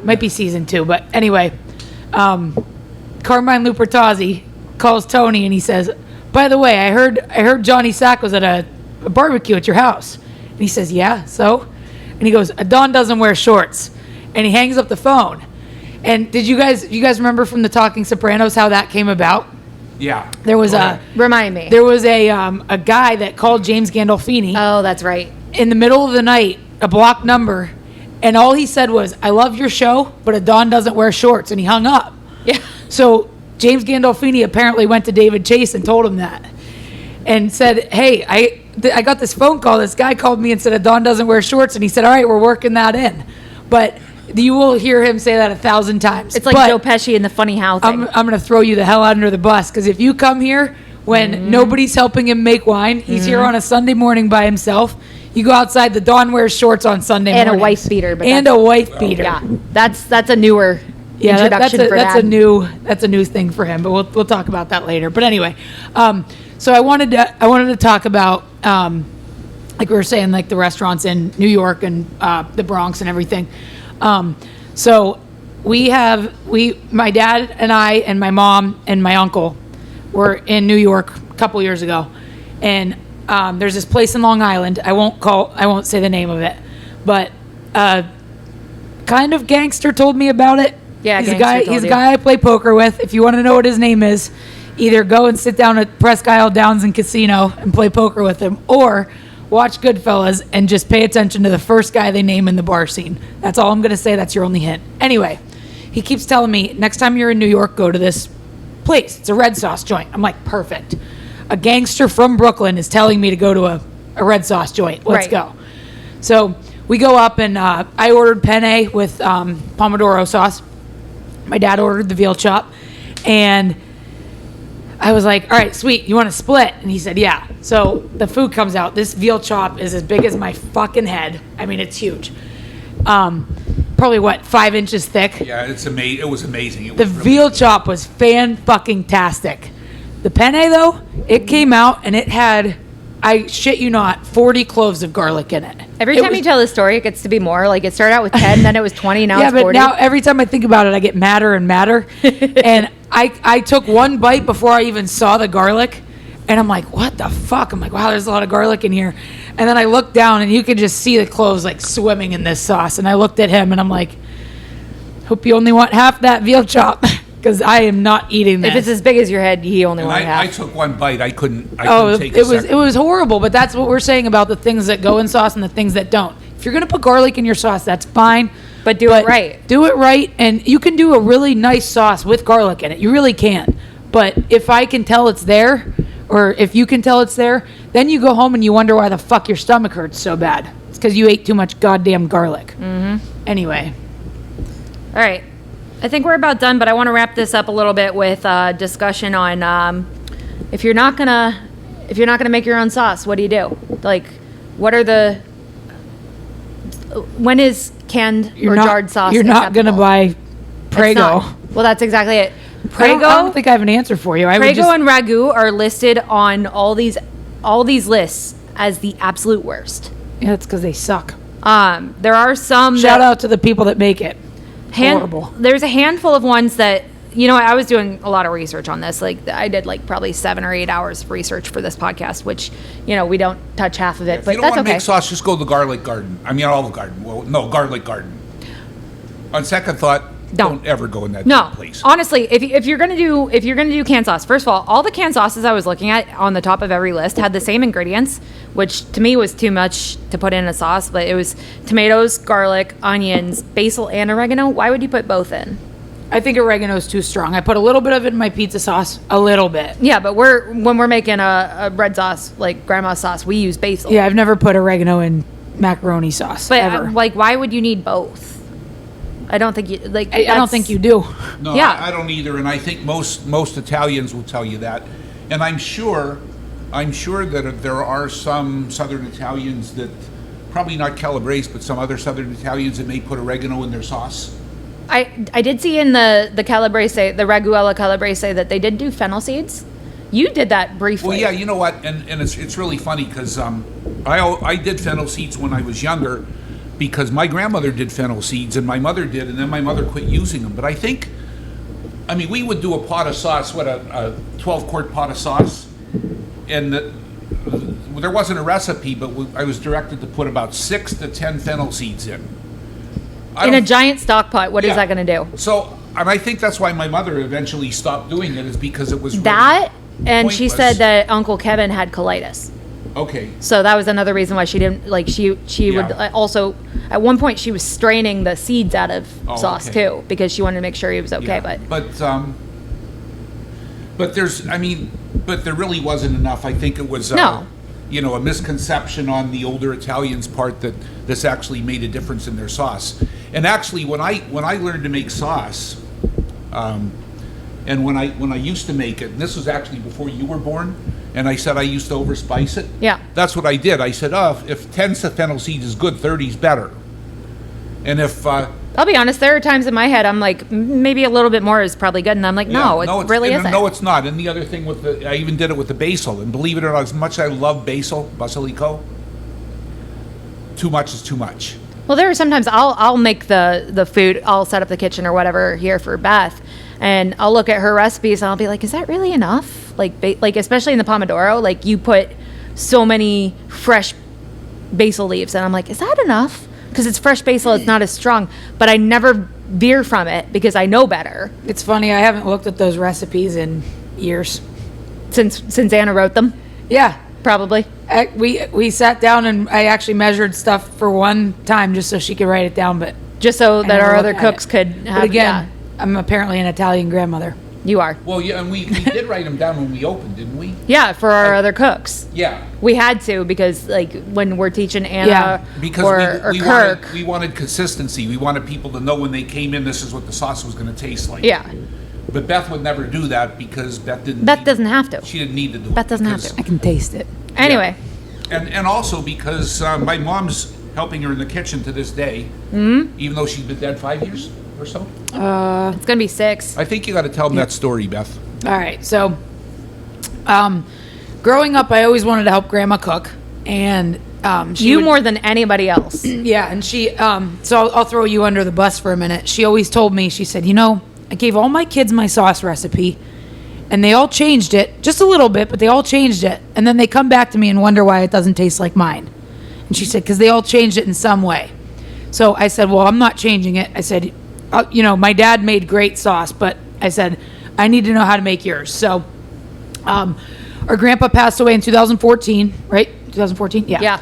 Might be season 2, but anyway, Carmine Lupertazzi calls Tony and he says, "By the way, I heard Johnny Sack was at a barbecue at your house." And he says, "Yeah, so?" And he goes, "A Don doesn't wear shorts." And he hangs up the phone. And did you guys remember from the Talking Sopranos how that came about? Yeah. There was Remind me. There was a guy that called James Gandolfini Oh, that's right. in the middle of the night, a block number, and all he said was, "I love your show, but a Don doesn't wear shorts," and he hung up. Yeah. So James Gandolfini apparently went to David Chase and told him that, and said, "Hey, I got this phone call. This guy called me and said a Don doesn't wear shorts," and he said, "All right, we're working that in." But you will hear him say that 1,000 times. It's like But Joe Pesci in the Funny How thing. I'm going to throw you the hell under the bus, because if you come here when nobody's helping him make wine, he's here on a Sunday morning by himself. You go outside, the Don wears shorts on Sunday And a mornings. wife beater, but And a wife beater. Yeah, that's a newer introduction for that's that. a new thing for him, but we'll talk about that later. But anyway, so I wanted to talk about like we were saying, like the restaurants in New York and the Bronx and everything. So my dad and I and my mom and my uncle were in New York a couple years ago, and there's this place in Long Island. I won't say the name of it, but kind of gangster told me about it. Yeah, he's a gangster guy. told He's a you. guy I play poker with. If you want to know what his name is, either go and sit down at Presque Isle Downs and Casino and play poker with him, or watch Goodfellas and just pay attention to the first guy they name in the bar scene. That's all I'm going to say. That's your only hint. Anyway, he keeps telling me, next time you're in New York, go to this place. It's a red sauce joint. I'm like, perfect. A gangster from Brooklyn is telling me to go to a red sauce joint. Let's Right. go. So we go up, and I ordered penne with pomodoro sauce. My dad ordered the veal chop, and I was like, "All right, sweet. You want to split?" And he said, "Yeah." So the food comes out. This veal chop is as big as my fucking head. I mean, it's huge. Probably 5 inches thick. Yeah, it was amazing. It The was really veal chop was fan-fucking-tastic. The penne, though, it came out and it had, I shit you not, 40 cloves of garlic in it. Every It time was- you tell this story, it gets to be more. Like, it started out with 10, then it was 20, now yeah, it's but 40. now every time I think about it, I get madder and madder. And I took one bite before I even saw the garlic, and I'm like, what the fuck? I'm like, wow, there's a lot of garlic in here. And then I looked down, and you could just see the cloves like swimming in this sauce. And I looked at him, and I'm like, hope you only want half that veal chop, because I am not eating this. If it's as big as your head, he only And wanted I half. took one bite. I couldn't Oh, take it was horrible. But that's what we're saying about the things that go in sauce and the things that don't. If you're gonna put garlic in your sauce, that's fine. But do it right. Do it right, and you can do a really nice sauce with garlic in it. You really can. But if I can tell it's there, or if you can tell it's there, then you go home and you wonder why the fuck your stomach hurts so bad. It's because you ate too much goddamn garlic. Mm-hmm. Anyway. All right. I think we're about done, but I want to wrap this up a little bit with discussion on if you're not gonna make your own sauce, what do you do? Like, what are the when is canned or jarred sauce? You're not going to acceptable? buy It's Prego. not. Well, that's exactly it. Prego, I don't think I have an answer for you. I would Prego just, and Ragu are listed on all these lists as the absolute worst. yeah, it's because they suck. There are some Shout out to the people that make it. Horrible. There's a handful of ones that I was doing a lot of research on this. Like I did like probably 7 or 8 hours of research for this podcast, which, we don't touch half of it, If but you don't that's want to okay. make sauce, just go to the Garlic Garden. I mean, Olive Garden. Well, no, Garlic Garden. On second thought, don't ever go in that No, place. honestly, if you're gonna do canned sauce, first of all the canned sauces I was looking at on the top of every list had the same ingredients, which to me was too much to put in a sauce. But it was tomatoes, garlic, onions, basil, and oregano. Why would you put both in? I think oregano's too strong. I put a little bit of it in my pizza sauce, a little bit. Yeah, but when we're making a red sauce, like grandma's sauce, we use basil. Yeah, I've never put oregano in macaroni sauce, but ever. why would you need both? I don't think you like. I don't think you do. No, Yeah. I don't either, and I think most Italians will tell you that. And I'm sure that there are some Southern Italians that, probably not Calabrese, but some other Southern Italians that may put oregano in their sauce. I did see in the Calabrese, the Raguela Calabrese, that they did do fennel seeds. You did that briefly. Well, yeah, you know what? And it's really funny because I did fennel seeds when I was younger because my grandmother did fennel seeds and my mother did, and then my mother quit using them. But we would do a pot of sauce, a 12-quart pot of sauce, and there wasn't a recipe, but I was directed to put about 6 to 10 fennel seeds in. In a giant stock pot, what is Yeah. that going to do? So, and I think that's why my mother eventually stopped doing it, is because it was really That, and she pointless. said that Uncle Kevin had colitis. Okay. So that was another reason why she didn't like. She would Yeah. also at one point she was straining the seeds out of Oh, sauce okay. too because she wanted to make sure he was okay. Yeah. But But there really wasn't enough. I think it was No. A misconception on the older Italians' part that this actually made a difference in their sauce. And actually, when I learned to make sauce, and when I used to make it, and this was actually before you were born, and I said I used to overspice it. Yeah. That's what I did. I said, if 10 fennel seeds is good, 30 is better. And if I'll be honest, there are times in my head I'm like maybe a little bit more is probably good, and I'm like no, it really isn't. No, it's not. And the other thing I even did it with the basil. And believe it or not, as much as I love basilico, too much is too much. Well, there are sometimes I'll make the food, I'll set up the kitchen or whatever here for Beth, and I'll look at her recipes and I'll be like, is that really enough? Like especially in the pomodoro, like you put so many fresh basil leaves, and I'm like, is that enough? Because it's fresh basil, it's not as strong, but I never veer from it because I know better It's funny, I haven't looked at those recipes in years. since Anna wrote them, Yeah. probably. We sat down and I actually measured stuff for one time just so she could write it down, but Just so that never our looked other at cooks it. could have. but again, Yeah, I'm apparently an Italian grandmother. you are. Well, yeah, and we did write them down when we opened, didn't we? Yeah, for our other cooks. Yeah. We had to because like when we're teaching Anna Yeah, Because or we Kirk. we wanted consistency. We wanted people to know when they came in, this is what the sauce was going to taste like. Yeah. But Beth would never do that because Beth Doesn't have to. She didn't need to do it. Beth doesn't have because- to. I can taste it. Anyway, And also because my mom's helping her in the kitchen to this day, even though she's been dead 5 years or so. it's gonna be 6. I think you got to tell them that story, Beth. All right. So, growing up, I always wanted to help Grandma cook, and she You would- more than anybody else. Yeah, and she. So I'll throw you under the bus for a minute. She always told me. She said, I gave all my kids my sauce recipe, and they all changed it just a little bit, but they all changed it, and then they come back to me and wonder why it doesn't taste like mine. And she said, because they all changed it in some way. So I said, well, I'm not changing it. I said, my dad made great sauce, but I said, I need to know how to make yours. So, our grandpa passed away in 2014, right? 2014? Yeah.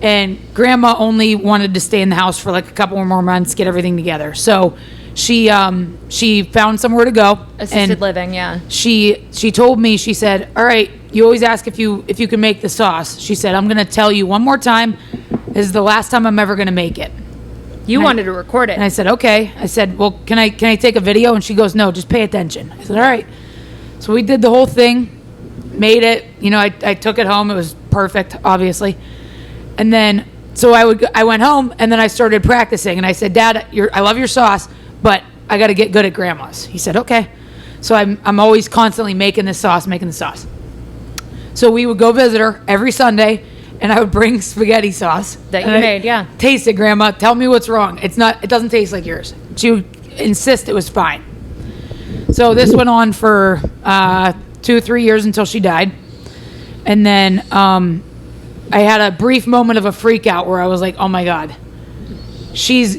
And grandma only wanted to stay in the house for like a couple more months, get everything together. So she found somewhere to go. Assisted and living, yeah. She told me, she said, all right, you always ask if you can make the sauce. She said, I'm going to tell you one more time. This is the last time I'm ever going to make it. You And wanted to record it. And I said, okay. I said, well, can I take a video? And she goes, no, just pay attention. I said, all right. So we did the whole thing, made it. I took it home. It was perfect, obviously. And then, so I went home and then I started practicing. And I said, Dad, I love your sauce, but I got to get good at Grandma's. He said, okay. So I'm always constantly making the sauce. So we would go visit her every Sunday, and I would bring spaghetti sauce That you And I made, yeah. Taste it, Grandma. Tell me what's wrong. It doesn't taste like yours. She would insist it was fine. So this went on for 2 or 3 years until she died. And then I had a brief moment of a freak out where I was like, oh my God, she's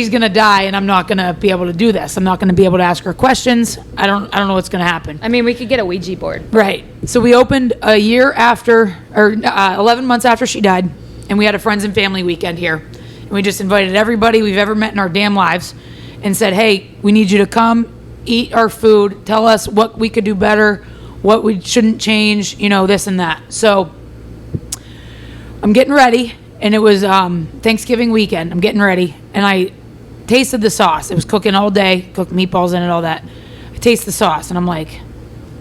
going to die and I'm not going to be able to do this. I'm not going to be able to ask her questions. I don't know what's going to happen. I mean, we could get a Ouija board. Right. So we opened a year after, or 11 months after she died, and we had a friends and family weekend here. And we just invited everybody we've ever met in our damn lives and said, hey, we need you to come eat our food, tell us what we could do better, what we shouldn't change, this and that. So I'm getting ready, and it was Thanksgiving weekend. I'm getting ready, and I tasted the sauce. It was cooking all day, cooked meatballs in it, all that. I taste the sauce, and I'm like,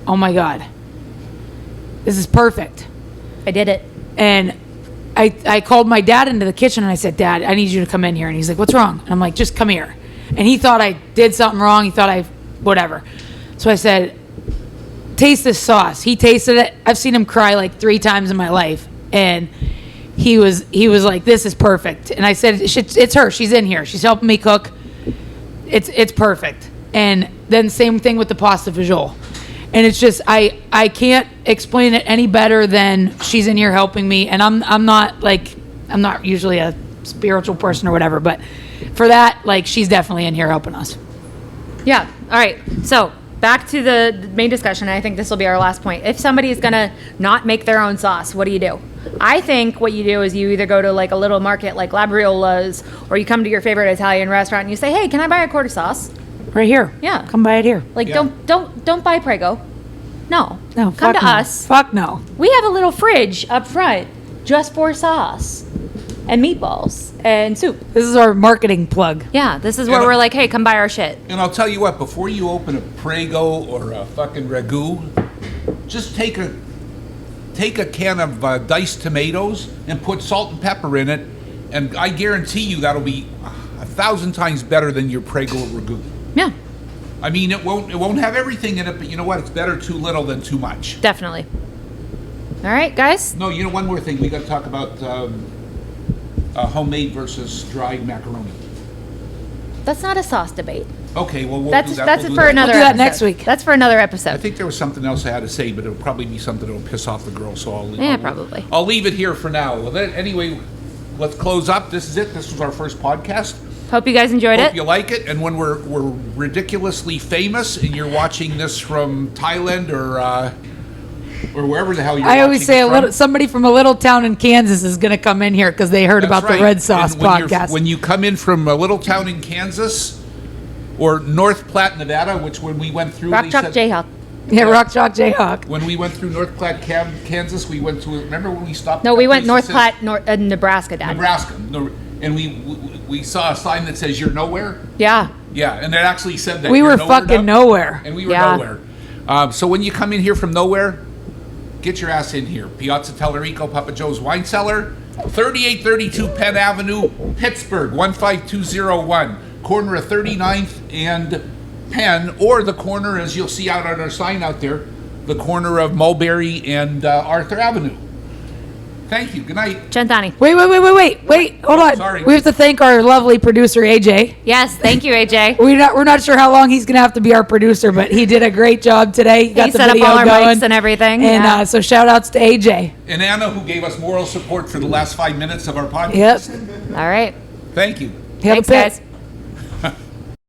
oh my God, this is perfect. I did it. And I called my dad into the kitchen, and I said, Dad, I need you to come in here. And he's like, what's wrong? And I'm like, just come here. And he thought I did something wrong. He thought whatever. So I said, taste this sauce. He tasted it. I've seen him cry like 3 times in my life. And he was like, this is perfect. And I said, it's her. She's in here. She's helping me cook. It's perfect. And then same thing with the pasta visual. And it's just, I can't explain it any better than she's in here helping me. And I'm not usually a spiritual person or whatever, but for that, she's definitely in here helping us. Yeah. All right. So back to the main discussion. I think this will be our last point. If somebody is going to not make their own sauce, what do? I think what you do is you either go to a little market like Labriola's, or you come to your favorite Italian restaurant and you say, hey, can I buy a quart of sauce? Right here. Yeah. Come buy it here. Yeah. Don't buy Prego. No. No. Come to no. us. Fuck no. We have a little fridge up front just for sauce and meatballs and soup. This is our marketing plug. Yeah, this is where And we're like, hey, come buy our shit. And I'll tell you what, before you open a Prego or a fucking ragu, just take a can of diced tomatoes and put salt and pepper in it, and I guarantee you that'll be 1,000 times better than your Prego or ragu. Yeah, I mean, it won't have everything in it, but you know what? It's better too little than too much. definitely. All right, guys. No, one more thing. We got to talk about homemade versus dried macaroni. That's not a sauce debate. Okay, well, we'll That's do that. that's We'll do for that. another We'll do that episode. next week. That's for another I episode. think there was something else I had to say, but it'll probably be something that'll piss off the girls, so Yeah, probably. I'll leave it here for now. Well, then, anyway, let's close up. This is it. This was our first podcast. Hope you guys enjoyed Hope it. you like it. And when we're ridiculously famous and you're watching this from Thailand or wherever the hell you're I always watching say it from, somebody from a little town in Kansas is going to come in here because they heard that's about right. the Red Sauce And when podcast. when you come in from a little town in Kansas or North Platte, Nevada, which when we went through, Rock they Chalk said- Jayhawk. Yeah, Rock Chalk Jayhawk. When we went through North Platte, Kansas, we went to. Remember when we stopped? No, at we that went place North that Platte, Nebraska, Dad. says- Nebraska. And we saw a sign that says "You're nowhere." Yeah. Yeah, and it actually said that. We "You're were nowhere fucking now." nowhere. And we were Yeah. nowhere. So when you come in here from nowhere, get your ass in here. Piazza Tellerico, Papa Joe's Wine Cellar, 3832 Penn Avenue, Pittsburgh, 15201. Corner of 39th and Penn, or the corner, as you'll see out on our sign out there, the corner of Mulberry and Arthur Avenue. Thank you. Good night. Gentani. Wait. Hold on. Sorry. We have to thank our lovely producer, AJ. Yes, thank you, AJ. We're not sure how long he's going to have to be our producer, but he did a great job today. He got the set up video all our going. mics and everything, And yeah. so shout outs to AJ. And Anna, who gave us moral support for the last 5 minutes of our podcast. Yep. All right. Thank you. Have a Thanks, pit. guys.